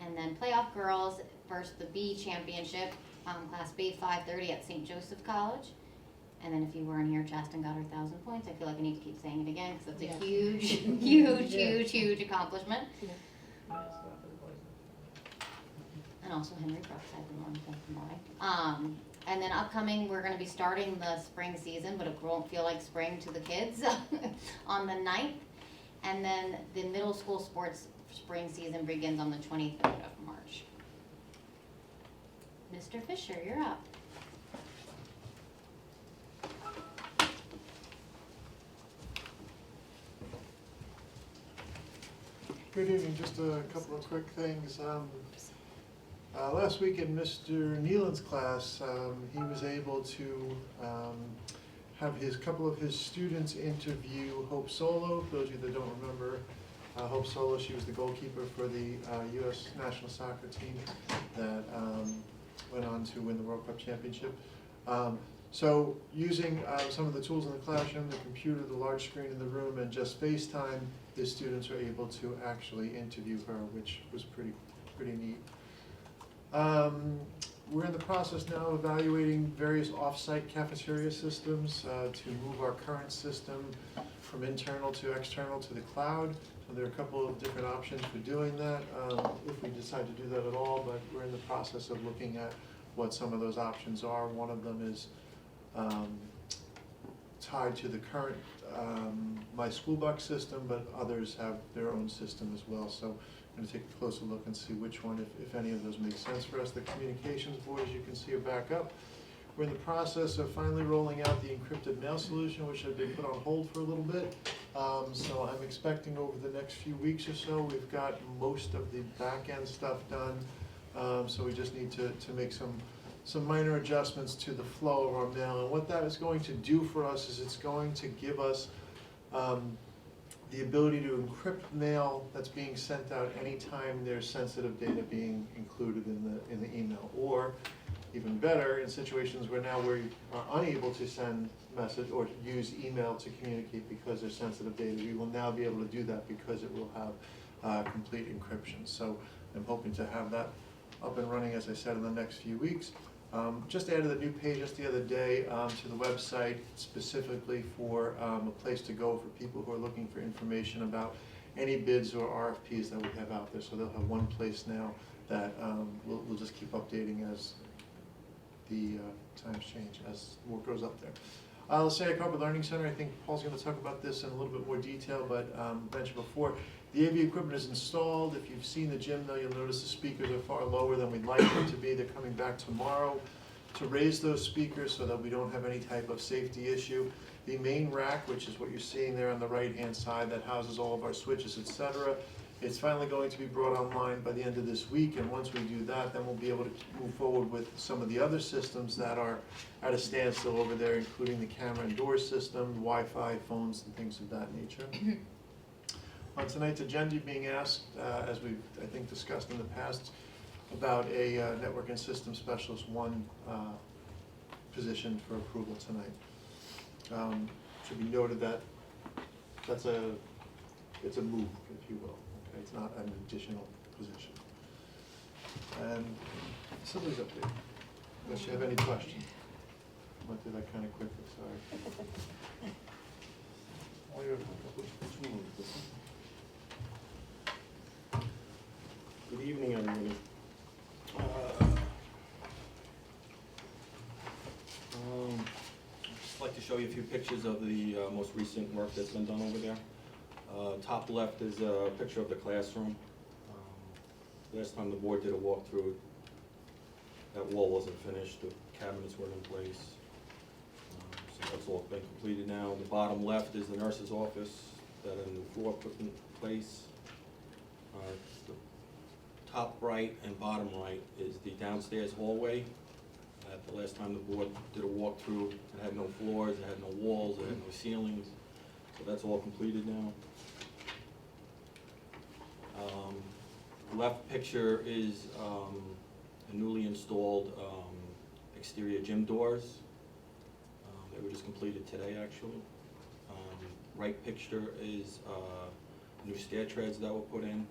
And then playoff girls versus the B championship, Class B 5:30 at St. Joseph College. And then if you weren't here, Chaston got her 1,000 points. I feel like I need to keep saying it again because that's a huge accomplishment. And also Henry Brooks, I've been wanting to thank him why. And then upcoming, we're gonna be starting the spring season, but it won't feel like spring to the kids on the 9th. And then the middle school sports spring season begins on the 23rd of March. Mr. Fisher, you're up. Good evening, just a couple of quick things. Last week in Mr. Nealon's class, he was able to have couple of his students interview Hope Solo. For those of you that don't remember, Hope Solo, she was the goalkeeper for the U.S. national soccer team that went on to win the World Cup championship. So using some of the tools in the classroom, the computer, the large screen in the room, and just FaceTime, the students are able to actually interview her, which was pretty neat. We're in the process now of evaluating various off-site cafeteria systems to move our current system from internal to external to the cloud. So there are a couple of different options for doing that, if we decide to do that at all, but we're in the process of looking at what some of those options are. One of them is tied to the current My School Buck system, but others have their own system as well. So I'm going to take a closer look and see which one, if any of those make sense for us. The communications board, as you can see, are back up. We're in the process of finally rolling out the encrypted mail solution, which had been put on hold for a little bit. So I'm expecting over the next few weeks or so, we've got most of the back-end stuff done. So we just need to make some minor adjustments to the flow of our mail. And what that is going to do for us is it's going to give us the ability to encrypt mail that's being sent out anytime there's sensitive data being included in the email. Or, even better, in situations where now we are unable to send message or use email to communicate because there's sensitive data, we will now be able to do that because it will have complete encryption. So I'm hoping to have that up and running, as I said, in the next few weeks. Just added a new page just the other day to the website specifically for a place to go for people who are looking for information about any bids or RFPs that we have out there. So they'll have one place now that we'll just keep updating as the times change, as more goes up there. The Sag Harbor Learning Center, I think Paul's going to talk about this in a little bit more detail, but mentioned before, the AV equipment is installed. If you've seen the gym though, you'll notice the speakers are far lower than we'd like them to be. They're coming back tomorrow to raise those speakers so that we don't have any type of safety issue. The main rack, which is what you're seeing there on the right-hand side, that houses all of our switches, etc., it's finally going to be brought online by the end of this week, and once we do that, then we'll be able to move forward with some of the other systems that are at a standstill over there, including the camera and door system, Wi-Fi, phones, and things of that nature. On tonight's agenda, being asked, as we've, I think, discussed in the past, about a network and system specialist one position for approval tonight. Should be noted that it's a move, if you will. Okay, it's not an additional position. And facilities update. Unless you have any questions. I went through that kind of quickly, sorry. Good evening, everybody. I'd just like to show you a few pictures of the most recent work that's been done over there. Top left is a picture of the classroom. Last time the board did a walkthrough, that wall wasn't finished, the cabinets weren't in place. So that's all been completed now. The bottom left is the nurse's office, that a new floor put in place. The top right and bottom right is the downstairs hallway. The last time the board did a walkthrough, it had no floors, it had no walls, it had no ceilings. So that's all completed now. Left picture is a newly installed exterior gym doors. They were just completed today, actually. Right picture is new stair treads that were put in.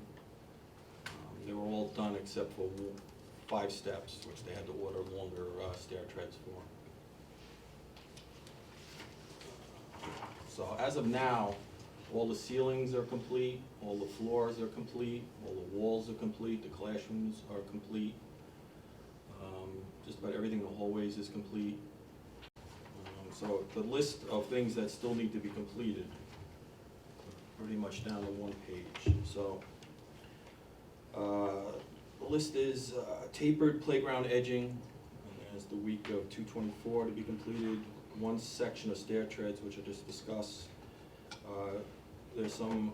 They were all done except for 5 steps, which they had to order longer stair treads for. So as of now, all the ceilings are complete, all the floors are complete, all the walls are complete, the classrooms are complete. Just about everything in the hallways is complete. So the list of things that still need to be completed, pretty much down to one page. So the list is tapered playground edging, and as the week of 2/24 to be completed. 1 section of stair treads, which I just discussed. There's some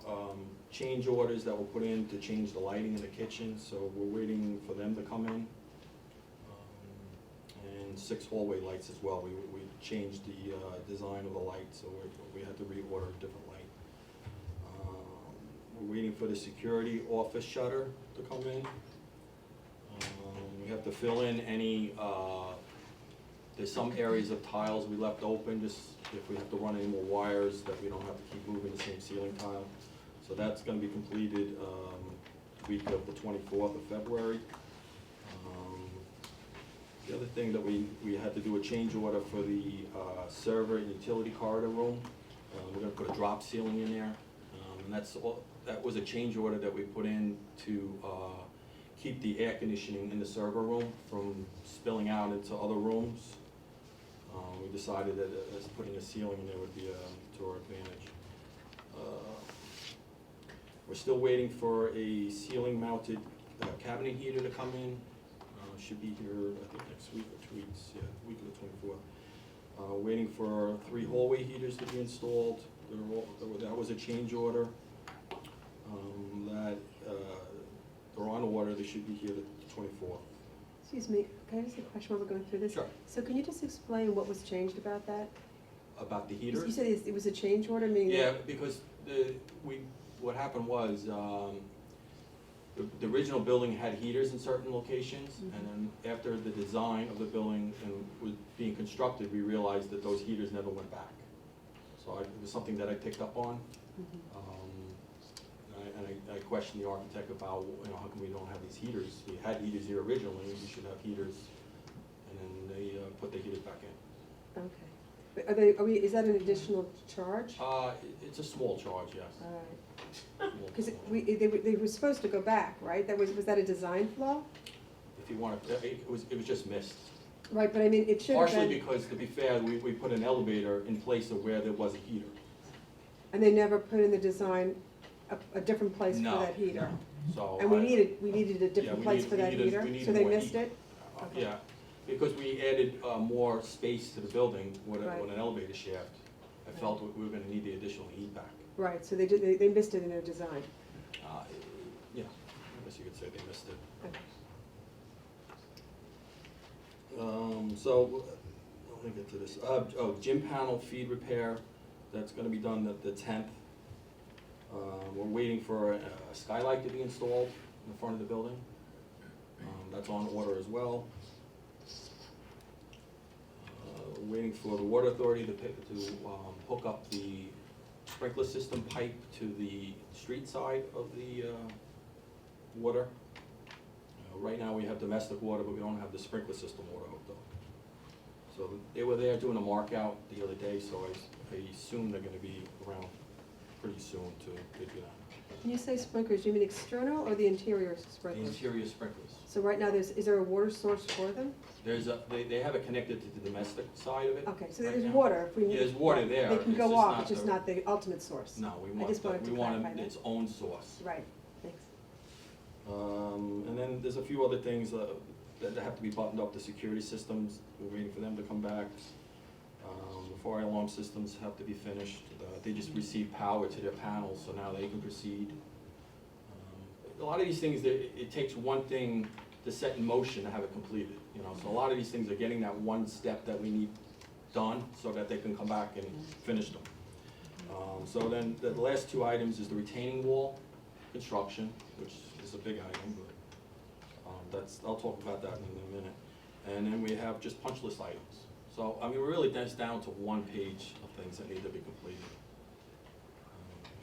change orders that were put in to change the lighting in the kitchen, so we're waiting for them to come in. And 6 hallway lights as well. We changed the design of the lights, so we had to reorder a different light. We're waiting for the security office shutter to come in. We have to fill in any, there's some areas of tiles we left open, just if we have to run any more wires, that we don't have to keep moving the same ceiling tile. So that's gonna be completed week of the 24th of February. The other thing that we had to do a change order for the server and utility corridor room. We're gonna put a drop ceiling in there. And that was a change order that we put in to keep the air conditioning in the server room from spilling out into other rooms. We decided that as putting a ceiling in there would be to our advantage. We're still waiting for a ceiling mounted cabinet heater to come in. Should be here, I think, next week or 2 weeks, yeah, week of the 24th. Waiting for 3 hallway heaters to be installed. That was a change order. They're on order, they should be here the 24th. Excuse me, can I ask a question while we're going through this? Sure. So can you just explain what was changed about that? about the heaters. You said it was a change order, meaning? Yeah, because what happened was, the original building had heaters in certain locations, and then after the design of the building and was being constructed, we realized that those heaters never went back. So it was something that I picked up on. I questioned the architect about, how come we don't have these heaters? We had heaters here originally, we should have heaters, and then they put the heaters back in. Okay. But is that an additional charge? It's a small charge, yes. All right. Because they were supposed to go back, right? Was that a design flaw? If you want to, it was just missed. Right, but I mean, it should have been. Partially because, to be fair, we put an elevator in place of where there was a heater. And they never put in the design a different place for No, that heater? no. So And we needed a different we place need- for we that needed- heater? we needed So they more missed heat. it? Okay. Yeah, because we added more space to the building with Right. an elevator shaft. I felt we were gonna need the additional heat back. Right, so they missed it in their design. Yeah, I guess you could say they missed it. Okay. So, let me get to this. Gym panel feed repair, that's gonna be done at the 10th. We're waiting for a skylight to be installed in the front of the building. That's on order as well. We're waiting for the water authority to hook up the sprinkler system pipe to the street side of the water. Right now we have domestic water, but we don't have the sprinkler system water hooked up. So they were there doing a mark out the other day, so I assume they're gonna be around pretty soon to do that. When you say sprinklers, do you mean external or the interior The sprinklers? interior sprinklers. So right now, is there a water source for them? They have it connected to the domestic side of it. Okay, so right there's now. water if we need. Yeah, there's water there. They can It's go just off, not it's just the- not the ultimate source. No, we I just wanted to clarify that. its own source. Right, thanks. And then there's a few other things that have to be buttoned up, the security systems, we're waiting for them to come back. The fire alarm systems have to be finished. They just received power to their panels, so now they can proceed. A lot of these things, it takes one thing to set in motion to have it completed, so a lot of these things are getting that one step that we need done so that they can come back and finish them. So then the last two items is the retaining wall construction, which is a big item, but I'll talk about that in a minute. And then we have just punch list items. So, I mean, we're really down to one page of things that need to be completed.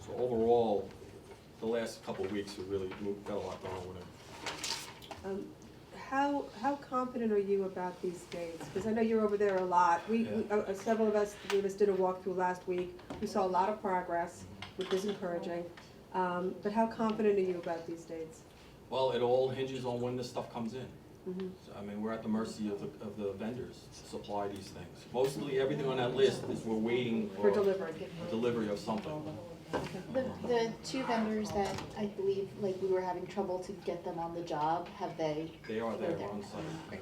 So overall, the last couple of weeks, we really got a lot done over there. How confident are you about these dates? Because I know you're over there a lot. Several of us, three of us did a walkthrough last week. We saw a lot of progress, which is encouraging. But how confident are you about these dates? Well, it all hinges on when this stuff comes in. Mhm. So, I mean, we're at the mercy of the vendors to supply these things. Mostly everything on that list is we're waiting For delivery. delivery of something. The two vendors that I believe, like, we were having trouble to get them on the job, have they? They are there They're on site. Great.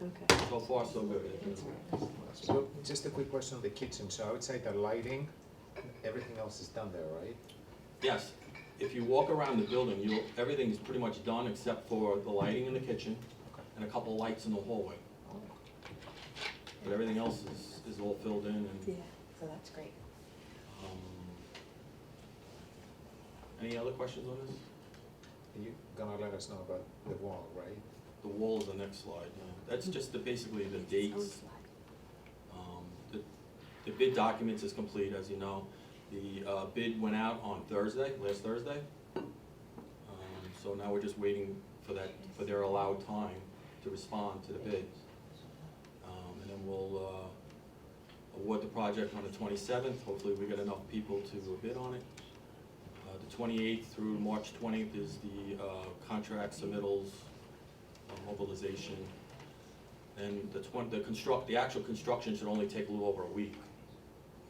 Okay. So far, so good. So just a quick question on the kitchen. So outside the lighting, everything else is done there, right? Yes, if you walk around the building, everything's pretty much done except for the lighting in the kitchen and a couple lights in the hallway. But everything else is all filled in and. Yeah, so that's great. Any other questions on this? You're gonna let us know about the wall, right? The wall is the next slide, yeah. That's just basically the dates. The bid documents is complete, as you know. The bid went out on last Thursday. So now we're just waiting for their allowed time to respond to the bids. And then we'll award the project on the 27th. Hopefully we get enough people to bid on it. The 28th through March 20th is the contract submittals, mobilization. And the actual construction should only take a little over a week.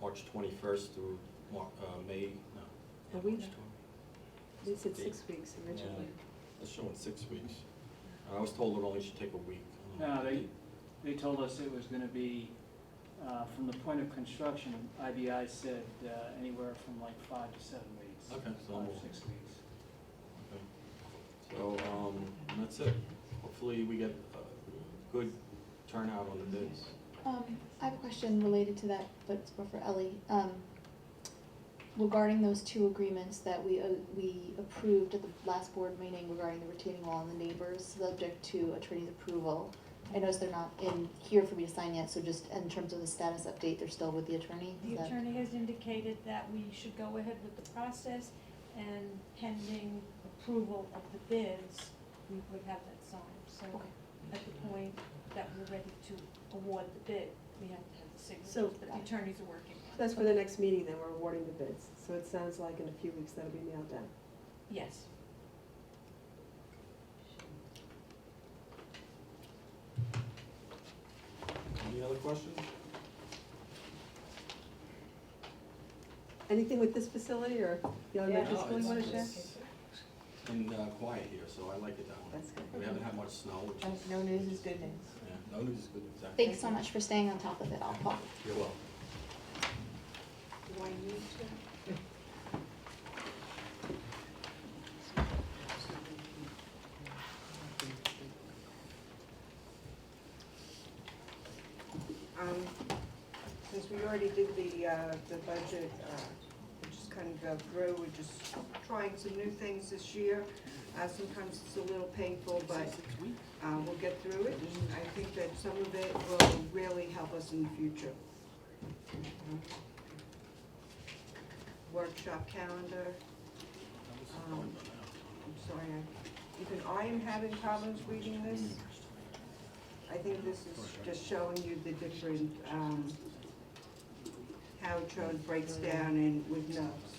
March 21st through May, no. A week? March They said 6 weeks originally. Yeah, it's showing 6 weeks. I was told it only should take a week. No, they told us it was gonna be, from the point of construction, IBI said anywhere from like 5 to 7 weeks. Okay, so 5 more. or 6 weeks. Okay. So, and that's it. Hopefully we get a good turnout on the bids. I have a question related to that, but it's more for Ellie. Regarding those two agreements that we approved at the last board meeting regarding the retaining wall and the neighbors, subject to attorney's approval. I notice they're not in here for me to sign yet, so just in terms of the status update, they're still with the attorney? The Is that- attorney has indicated that we should go ahead with the process, and pending approval of the bids, we would have that signed. So at the point that we're ready to award the bid, we have to have the signatures, So- but the attorneys are working on it. That's for the next meeting, then we're awarding the bids. So it sounds like in a few weeks that'll be nailed down. Yes. Any other questions? Anything with this facility or the elementary No, school you want to share? it's been quiet here, so I like it that way. That's good. We haven't had much snow, which is, No news is good news. yeah, no news is good, exactly. Thanks so much for staying on top of it, I'll call. You're welcome. Do I need to? Since we already did the budget, we just kind of go through, we're just trying some new things this year. Sometimes it's a little painful, but we'll get through it, and I think that some of it will really help us in the future. Workshop calendar. I'm sorry, even I am having problems reading this. I think this is just showing you the different, how it breaks down in with notes.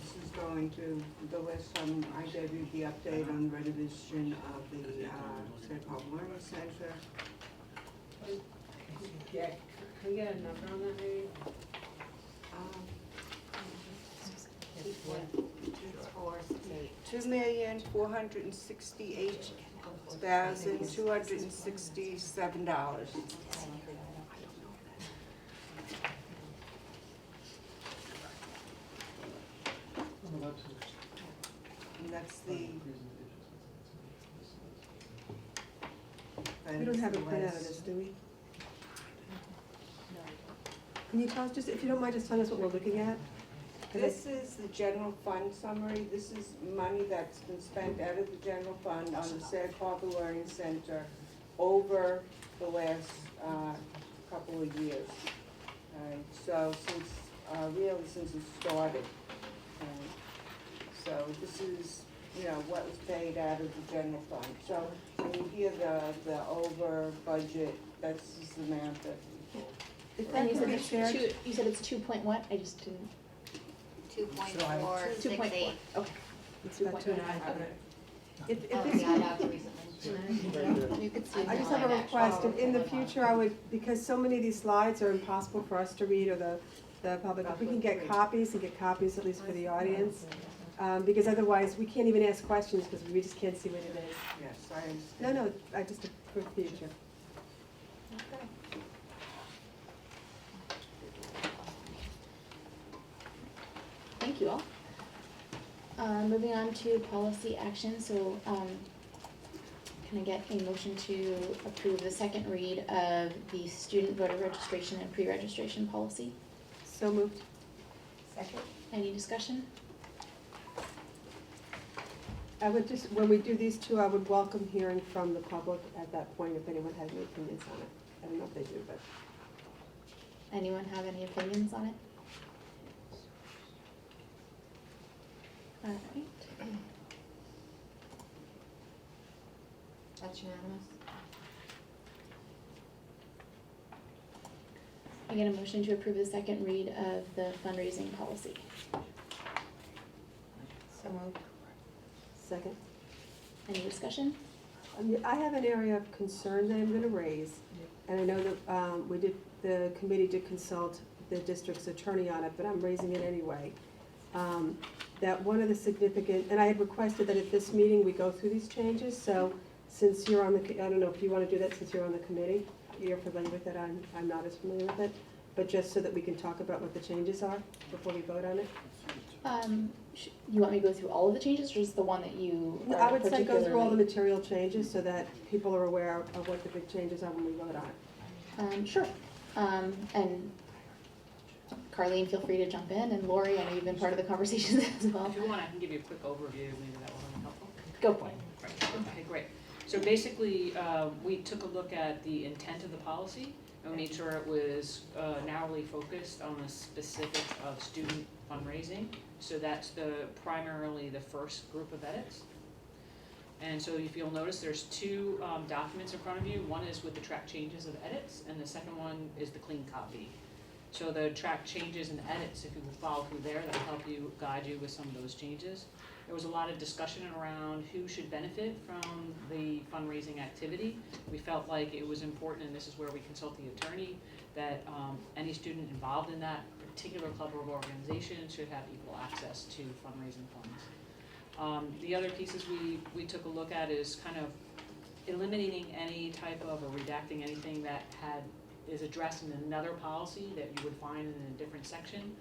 This is going to, the last time I gave you the update on renovation of the Sag Harbor Learning Center. Yeah, can we get a number on that maybe? $2,468,267. And that's the. We don't have a printout of this, do we? Can you tell us, just if you don't mind, just tell us what we're looking at? 'Cause This is the general fund summary. This is money that's been spent out of the general fund on the Sag Harbor Learning Center over the last couple of years. So since, really since it started. So this is, what was paid out of the general fund. So when you hear the over budget, that's just the amount that. If And that you could said be it's shared. you said it's 2 point what? I just didn't. 2.468. 2.4, okay. It's about 2.5. Okay. If Oh, this yeah, I got it recently. You could see. I just have a request, in the future, I would, because so many of these slides are impossible for us to read, or the public, if we can get copies, at least for the audience. Because otherwise, we can't even ask questions, because we just can't see what it is. Yes, I understand. No, I just, for the future. Thank you all. Moving on to policy action, so, can I get a motion to approve the second read of the student voter registration and pre-registration policy? So moved. Second? Any discussion? I would just, when we do these two, I would welcome hearing from the public at that point, if anyone had any opinions on it. I don't know if they do, but. Anyone have any opinions on it? All right. That's unanimous. I get a motion to approve the second read of the fundraising policy. So moved. Second. Any discussion? I have an area of concern that I'm gonna raise, and I know that, the committee did consult the district's attorney on it, but I'm raising it anyway. That one of the significant, and I had requested that at this meeting, we go through these changes, so since you're on the, I don't know if you wanna do that since you're on the committee, you're familiar with it, I'm not as familiar with it, but just so that we can talk about what the changes are before we vote on it. You want me to go through all of the changes, or just the one that you No, are I would say go through all the particularly- material changes so that people are aware of what the big changes are when we vote on it. Sure. And Carleen, feel free to jump in, and Lori, I know you've been part of the conversations as well. If you want, I can give you a quick overview, maybe that will be helpful. Go for it. Right. Okay, great. So basically, we took a look at the intent of the policy and we made sure it was narrowly focused on the specifics of student fundraising. So that's primarily the first group of edits. And so if you'll notice, there's two documents in front of you. One is with the track changes of edits, and the second one is the clean copy. So the track changes and edits, if you will follow through there, that'll help you, guide you with some of those changes. There was a lot of discussion around who should benefit from the fundraising activity. We felt like it was important, and this is where we consult the attorney, that any student involved in that particular club or organization should have equal access to fundraising funds. The other pieces we took a look at is kind of eliminating any type of, or redacting anything that is addressed in another policy that you would find in a different section.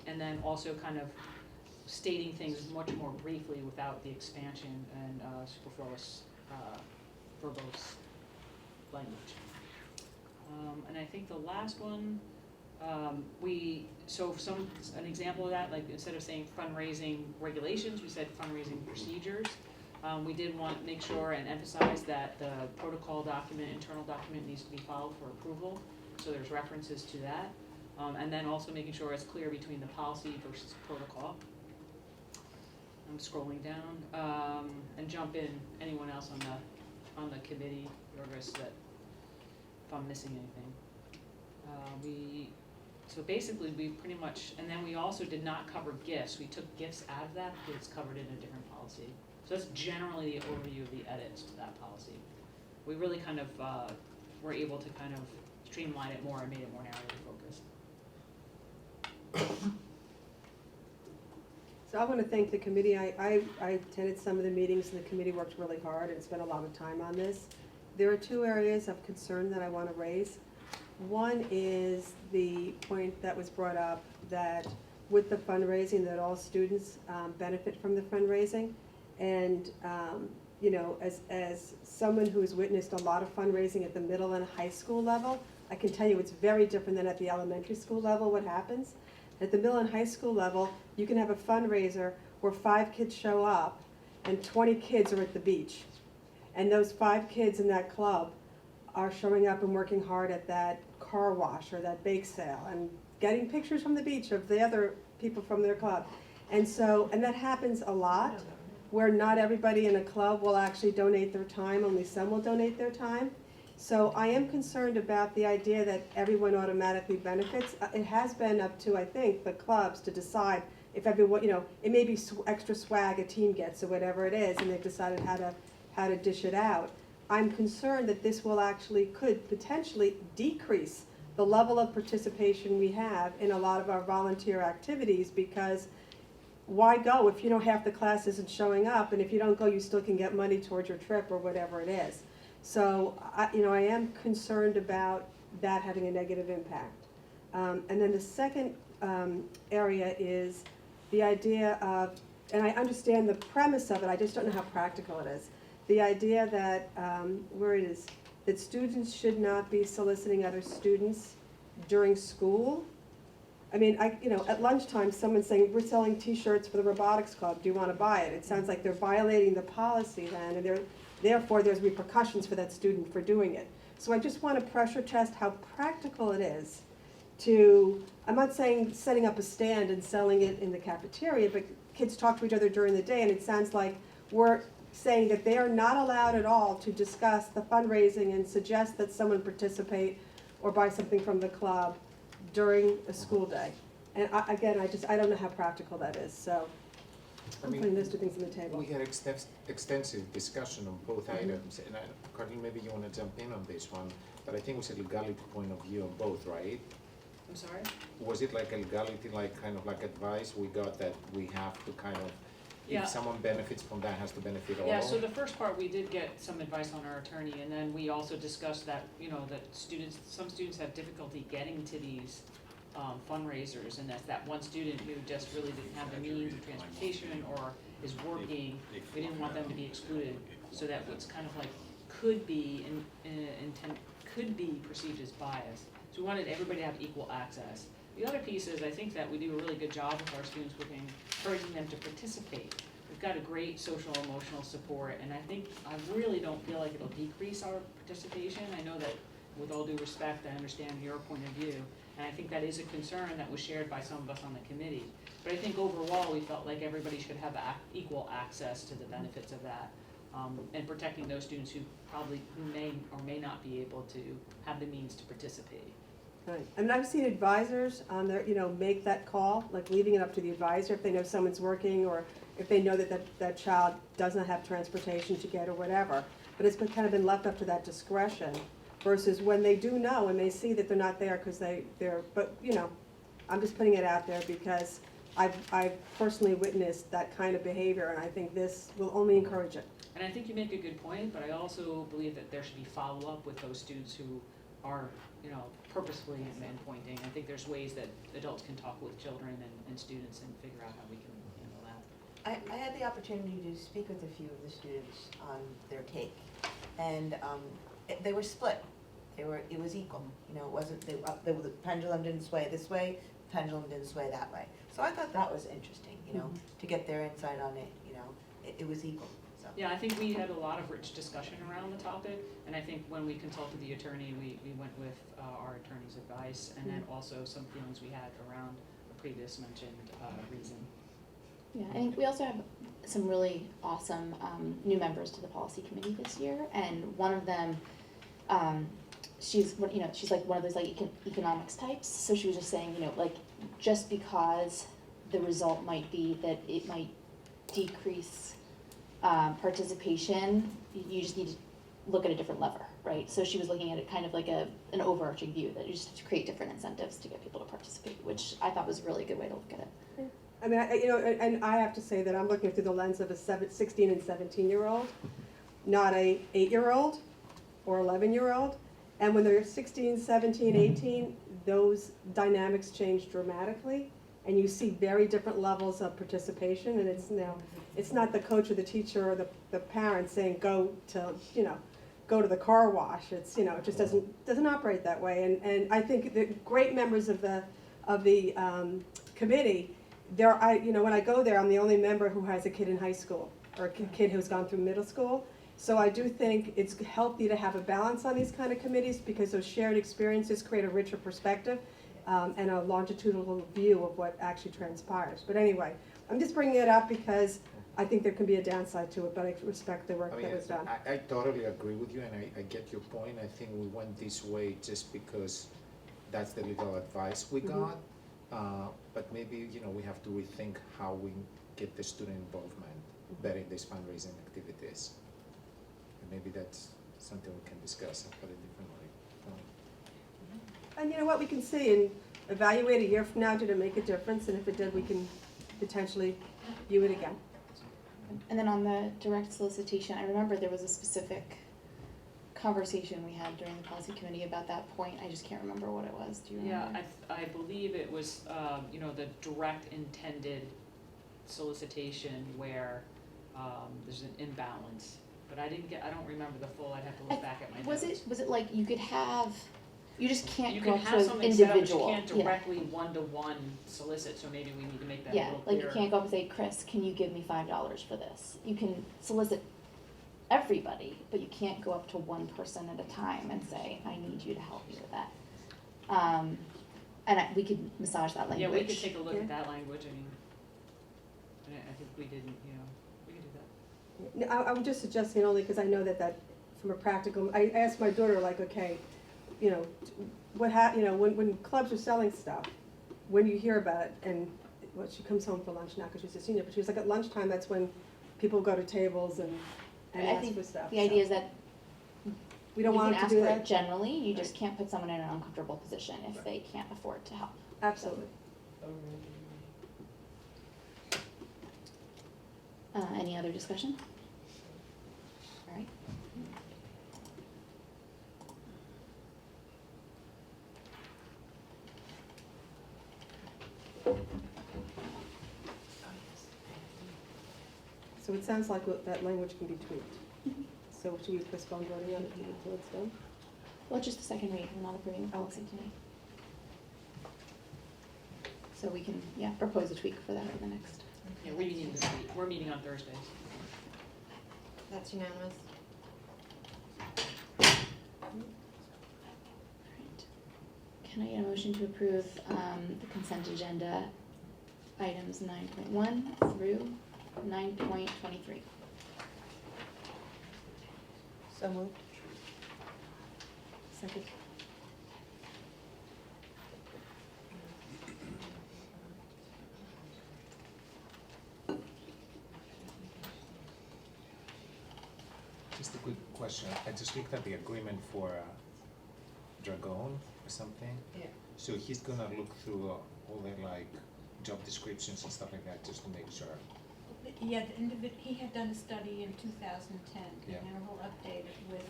And then also kind of stating things much more briefly without the expansion and superfluous verbose language. And I think the last one, an example of that, like instead of saying fundraising regulations, we said fundraising procedures. We did want to make sure and emphasize that the protocol document, internal document, needs to be followed for approval, so there's references to that. And then also making sure it's clear between the policy versus protocol. I'm scrolling down, and jump in, anyone else on the committee, regardless that if I'm missing anything. So basically we pretty much, and then we also did not cover gifts. We took gifts out of that because it's covered in a different policy. So that's generally the overview of the edits to that policy. We really kind of were able to kind of streamline it more and made it more narrowly focused. So I want to thank the committee. I attended some of the meetings and the committee worked really hard and spent a lot of time on this. There are two areas of concern that I want to raise. One is the point that was brought up that with the fundraising, that all students benefit from the fundraising. And, you know, as someone who's witnessed a lot of fundraising at the middle and high school level, I can tell you it's very different than at the elementary school level what happens. At the middle and high school level, you can have a fundraiser where 5 kids show up and 20 kids are at the beach. And those 5 kids in that club are showing up and working hard at that car wash or that bake sale and getting pictures from the beach of the other people from their club. And that happens a lot, where not everybody in a club will actually donate their time, only some will donate their time. So I am concerned about the idea that everyone automatically benefits. It has been up to, I think, the clubs to decide if everyone, you know, it may be extra swag a team gets or whatever it is, and they've decided how to dish it out. I'm concerned that this will could potentially decrease the level of participation we have in a lot of our volunteer activities, because why go if you know half the class isn't showing up, and if you don't go you still can get money towards your trip or whatever it is. So I am concerned about that having a negative impact. And then the second area is the idea of, and I understand the premise of it, I just don't know how practical it is. The idea that, where it is, that students should not be soliciting other students during school. I mean, at lunchtime, someone's saying, we're selling t-shirts for the robotics club, do you want to buy it? It sounds like they're violating the policy then, and therefore there's repercussions for that student for doing it. So I just want to pressure test how practical it is to, I'm not saying setting up a stand and selling it in the cafeteria, but kids talk to each other during the day, and it sounds like we're saying that they are not allowed at all to discuss the fundraising and suggest that someone participate or buy something from the club during a school day. And I don't know how practical that is, so I'm putting those two things on the table. We had extensive discussion on both items, and Carleen, maybe you want to jump in on this one, but I think it was a legality point of view on both, right? I'm sorry? Was it like a legality, like kind of like advice we got that we have to kind of, Yeah. if someone benefits from that, has to benefit all? Yeah, so the first part, we did get some advice on our attorney, and then we also discussed that, that some students have difficulty getting to these fundraisers, and that's that one student who just really didn't have the means of transportation or is working, we didn't want them to be excluded, so that what's kind of like could be could be perceived as bias. So we wanted everybody to have equal access. The other piece is, I think that we do a really good job with our students with encouraging them to participate. We've got a great social emotional support, and I really don't feel like it'll decrease our participation. I know that with all due respect, I understand your point of view, and I think that is a concern that was shared by some of us on the committee. But I think overall, we felt like everybody should have equal access to the benefits of that, and protecting those students who may or may not be able to have the means to participate. Right. I mean, I've seen advisors on their, make that call, like leaving it up to the advisor if they know someone's working, or if they know that child doesn't have transportation to get or whatever. But it's kind of been left up to that discretion versus when they do know and they see that they're not there because they're, but, I'm just putting it out there because I've personally witnessed that kind of behavior, and I think this will only encourage it. And I think you make a good point, but I also believe that there should be follow-up with those students who are, purposefully and pointing. I think there's ways that adults can talk with children and students and figure out how we can handle that. I had the opportunity to speak with a few of the students on their take, and they were split. It was equal. It wasn't the pendulum didn't sway this way, the pendulum didn't sway that way. So I thought that was interesting. To get their insight on it. It was equal. So. Yeah, I think we had a lot of rich discussion around the topic, and I think when we consulted the attorney, we went with our attorney's advice, and then also some feelings we had around the previous mentioned reason. Yeah, I think we also have some really awesome new members to the policy committee this year, and one of them, she's like one of those like economics types. So she was just saying, just because the result might be that it might decrease participation, you just need to look at a different lever, right? So she was looking at it kind of like an overarching view that you just have to create different incentives to get people to participate, which I thought was a really good way to look at it. Yeah. I mean, and I have to say that I'm looking through the lens of a 16 and 17-year-old, not a 8-year-old or 11-year-old. And when they're 16, 17, 18, those dynamics change dramatically, and you see very different levels of participation. And it's not the coach or the teacher or the parent saying go to the car wash. It's it just doesn't operate that way. And I think the great members of the committee. When I go there, I'm the only member who has a kid in high school or a kid who's gone through middle school. So I do think it's healthy to have a balance on these kind of committees because those shared experiences create a richer perspective and a longitudinal view of what actually transpires. But anyway, I'm just bringing it up because I think there can be a downside to it, but I respect the work that was done. I totally agree with you, and I get your point. I think we went this way just because that's the legal advice we got. But maybe, we have to rethink how we get the student involvement better in these fundraising activities. And maybe that's something we can discuss and put it differently. And you know what, we can see and evaluate a year from now, did it make a difference? And if it did, we can potentially view it again. And then on the direct solicitation, I remember there was a specific conversation we had during the policy committee about that point. I just can't remember what it was. Do you remember? Yeah, I believe it was, the direct intended solicitation where there's an imbalance. But I don't remember the full, I'd have to look back at my notes. Was it like you could have, you just can't You go can up have to an something set up, but you individual. can't directly one-to-one solicit, so maybe we need to make that a Yeah, little like clearer. you can't go up and say, Chris, can you give me $5 for this? You can solicit everybody, but you can't go up to one person at a time and say, I need you to help me with that. And we could massage that language. Yeah, we could take a look at that language, and I think we didn't, we could do that. No, I'm just suggesting only because I know that from a practical, I asked my daughter, like, okay, when clubs are selling stuff, when you hear about it, and she comes home for lunch now because she's a senior, but she was like, at lunchtime, that's when people go to tables and I ask think for stuff. the idea is that we don't want to do You can ask for that. it generally, you just can't put someone in an uncomfortable position if they can't afford to help. Absolutely. Any other discussion? All right. So it sounds like that language can be tweaked. So should we postpone voting on it until it's done? Well, just the second read, we're not approving the policy tonight. So we can, yeah, propose a tweak for that for the next. Yeah, we're meeting this week, we're meeting on Thursdays. That's unanimous. Can I get a motion to approve the consent agenda items 9.1 through 9.23? So moved. Second. Just a quick question. I just looked at the agreement for Dragon or something. Yeah. So he's gonna look through all the like job descriptions and stuff like that just to make sure. Yeah, he had done a study in 2010, Yeah. and we'll update it with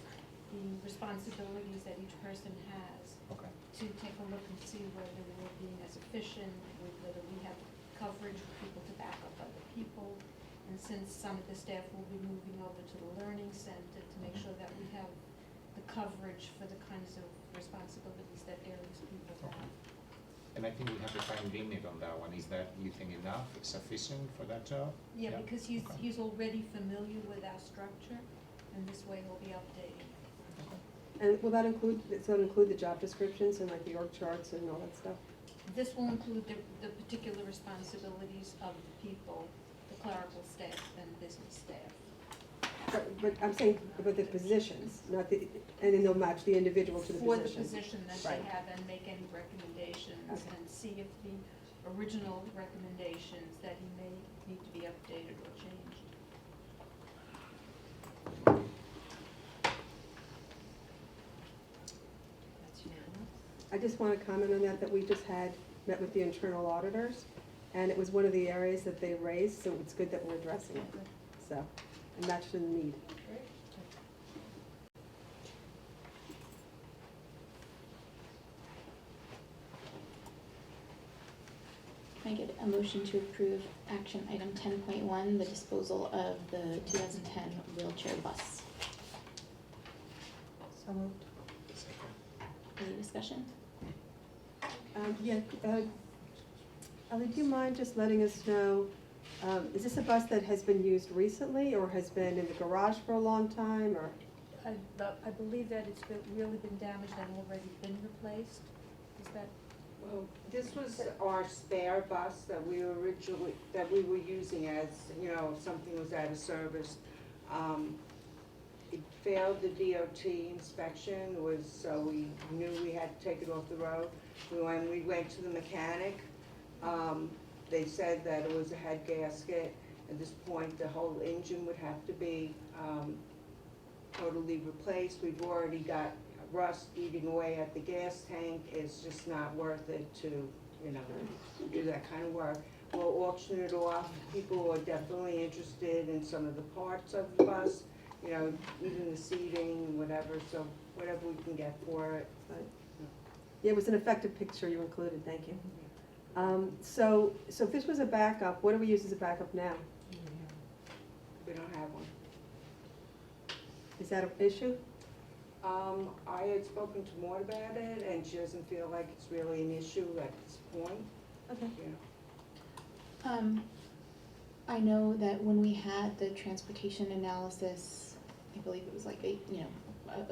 the responsibilities that each person has Okay. to take a look and see whether we're being as efficient, whether we have coverage for people to back up other people. And since some of the staff will be moving over to the Learning Center to make sure that we have the coverage for the kinds of responsibilities that various people have. And I think we have a time limit on that one. Is that, you think, enough, sufficient for that job? Yeah, because he's, Okay. he's already familiar with our structure, and this way he'll be updating. And will that include, so it'll include the job descriptions and like the org charts and all that stuff? This will include the particular responsibilities of the people, the clerical staff and business staff. But I'm saying about the positions, not the, and then they'll match the individual to the For the position. position that Right. they have and make any recommendations Okay. and see if the original recommendations that he may need to be updated or changed. That's unanimous. I just want to comment on that we just met with the internal auditors, and it was one of the areas that they raised, so it's good that we're addressing it. So, and that shouldn't need. Great. Can I get a motion to approve action item 10.1, the disposal of the 2010 wheelchair bus? So moved. Any discussion? Yeah, Ellie, do you mind just letting us know, is this a bus that has been used recently or has been in the garage for a long time, or? I believe that it's really been damaged and already been replaced. Is that? Well, this was our spare bus that we were using as, you know, if something was out of service. It failed the DOT inspection, so we knew we had to take it off the road. When we went to the mechanic, they said that it was a head gasket. At this point, the whole engine would have to be totally replaced. We've already got rust eating away at the gas tank. It's just not worth it to, you know, do that kind of work. We'll auction it off. People are definitely interested in some of the parts of the bus, you know, even the seating, whatever, so whatever we can get for it. Yeah, it was an effective picture you included, thank you. So if this was a backup, what do we use as a backup now? We don't have one. Is that an issue? I had spoken to Maud about it, and she doesn't feel like it's really an issue at this point. Okay. Yeah. I know that when we had the transportation analysis, I believe it was like a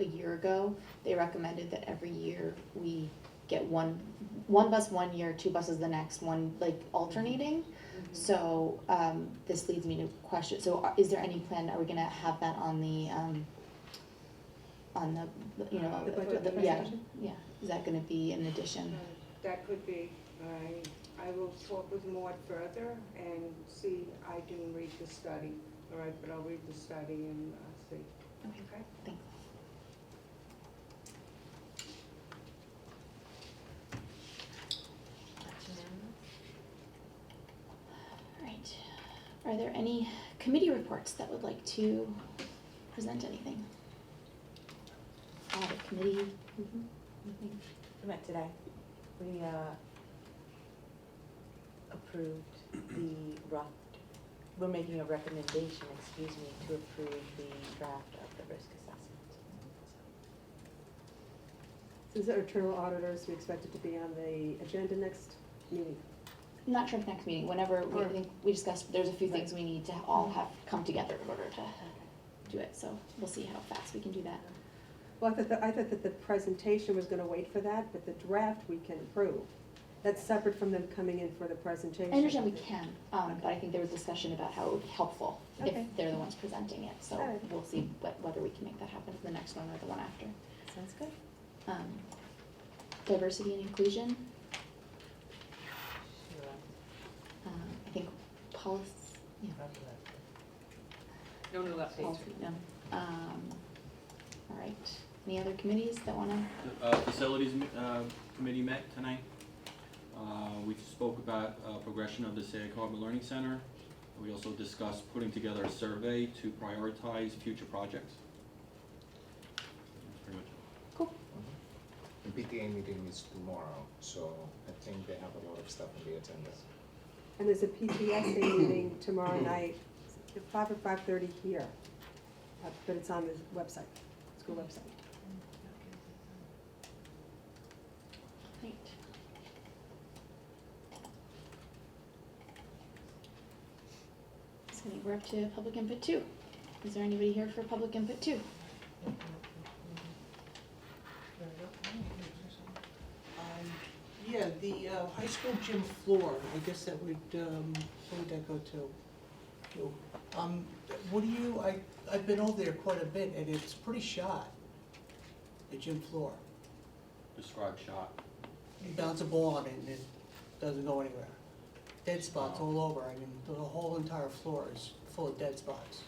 year ago, they recommended that every year we get one bus one year, two buses the next, one like alternating. Mm-hmm. So this leads me to question, so is there any plan, are we gonna have that on the you know, The budget yeah, presentation? yeah, is that gonna be an addition? That could be. I will talk with Maud further and see. I didn't read the study, all right, but I'll read the study and see. Okay, thanks. All right, are there any committee reports that would like to present anything? Audit committee, anything? We met today. We approved the rough we're making a recommendation, excuse me, to approve the draft of the risk assessment. Since our internal auditors, we expect it to be on the agenda next meeting. I'm not sure if next meeting, whenever, I think we discussed, there's a few things we need to all have come together in order to do it, so we'll see how fast we can do that. Well, I thought that the presentation was gonna wait for that, but the draft we can approve. That's separate from them coming in for the presentation. I understand we can, but I think there was discussion about how it would be helpful if Okay. they're the ones presenting it, so Alright. we'll see whether we can make that happen for the next one or the one after. Sounds good. Diversity and inclusion, I think policy, yeah. No new updates. Policy, no. All right, any other committees that wanna? Facilities committee met tonight. We spoke about progression of the Sag Harbor Learning Center. We also discussed putting together a survey to prioritize future projects. That's pretty much it. Cool. The PTA meeting is tomorrow, so I think they have a lot of stuff on the agenda. And there's a PTSA meeting tomorrow night, at 5 or 5:30 here, but it's on the website, school website. Great. So we're up to public input 2. Is there anybody here for public input 2? Yeah, the high school gym floor, I guess that would, where would that go to? What do you, I've been over there quite a bit, and it's pretty shot, the gym floor. Describe shot. You bounce a ball on it and it doesn't go anywhere. Dead spots all over, I mean, the whole entire floor is full of dead spots.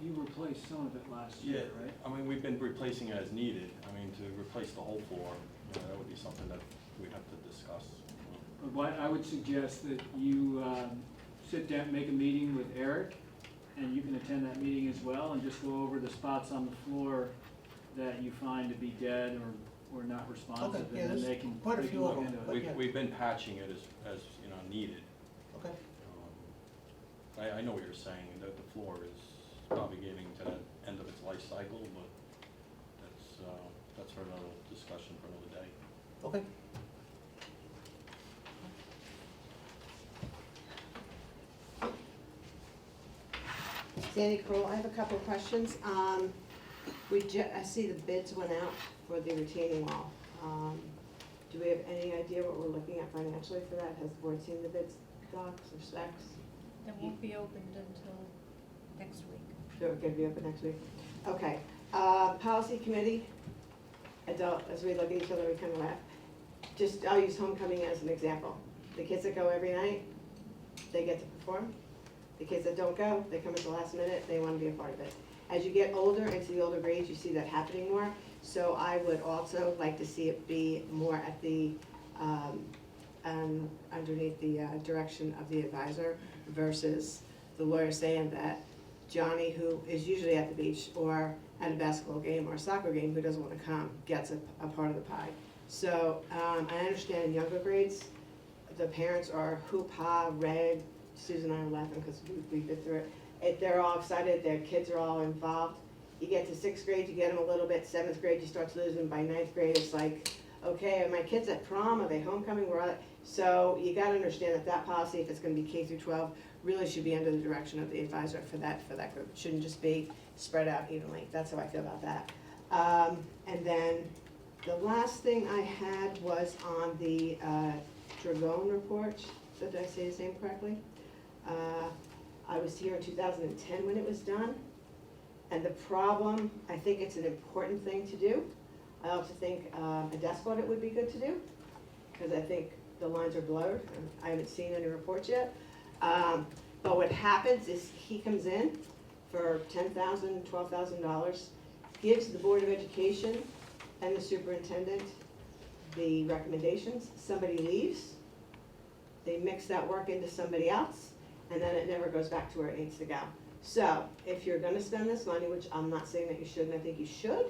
You replaced some of it last Yeah, year, right? I mean, we've been replacing as needed. I mean, to replace the whole floor, you know, that would be something that we'd have to discuss. But what I would suggest that you sit down, make a meeting with Eric, and you can attend that meeting as well, and just go over the spots on the floor that you find to be dead or not responsive, Okay, yeah, and then there's they can quite a they can few of look them, into it. but yeah. We've been patching it as you know, needed. Okay. I know what you're saying, that the floor is probably getting to that end of its life cycle, but that's for another discussion for another day. Okay. Sandy Kroll, I have a couple of questions. I see the bids went out for the retaining wall. Do we have any idea what we're looking at financially for that? Has the board seen the bids, docs or specs? It won't be opened until next week. So it's gonna be open next week? Okay, policy committee, as we look at each other, we kind of laugh. Just, I'll use homecoming as an example. The kids that go every night, they get to perform. The kids that don't go, they come at the last minute, they wanna be a part of it. As you get older, into the older grades, you see that happening more. So I would also like to see it be more at the, underneath the direction of the advisor versus the lawyer saying that Johnny, who is usually at the beach or at a basketball game or a soccer game, who doesn't wanna come, gets a part of the pie. So, I understand in younger grades, the parents are hoop-ha, red. Susan and I are laughing because we've been through it. They're all excited, their kids are all involved. You get to 6th grade, you get them a little bit, 7th grade, you start to lose them. By 9th grade, it's like, okay, are my kids at prom, are they homecoming, where are they? So you gotta understand that policy, if it's gonna be K through 12, really should be under the direction of the advisor for that group. It shouldn't just be spread out evenly. That's how I feel about that. And then the last thing I had was on the Dragon report. Did I say his name correctly? I was here in 2010 when it was done. And the problem, I think it's an important thing to do. I also think a desk audit would be good to do, because I think the lines are blurred. I haven't seen any reports yet. But what happens is he comes in for $10,000, $12,000, gives the Board of Education and the superintendent the recommendations. Somebody leaves, they mix that work into somebody else, and then it never goes back to where it needs to go. So, if you're gonna spend this money, which I'm not saying that you shouldn't, I think you should,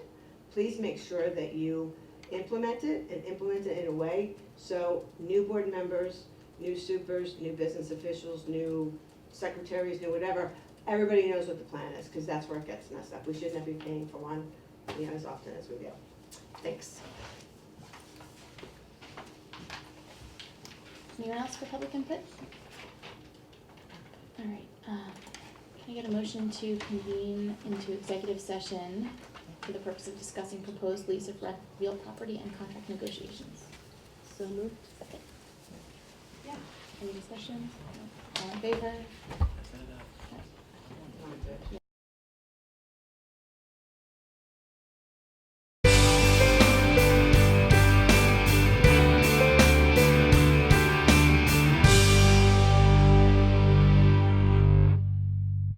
please make sure that you implement it, and implement it in a way so new board members new supers, new business officials, new secretaries, new whatever, everybody knows what the plan is, because that's where it gets messed up. We shouldn't be paying for one, as often as we go. Thanks. Anyone else for public input? All right, can I get a motion to convene into executive session for the purpose of discussing proposed lease of real property and contract negotiations? So moved. Second. Yeah. Any discussion? No. All in favor? Yeah.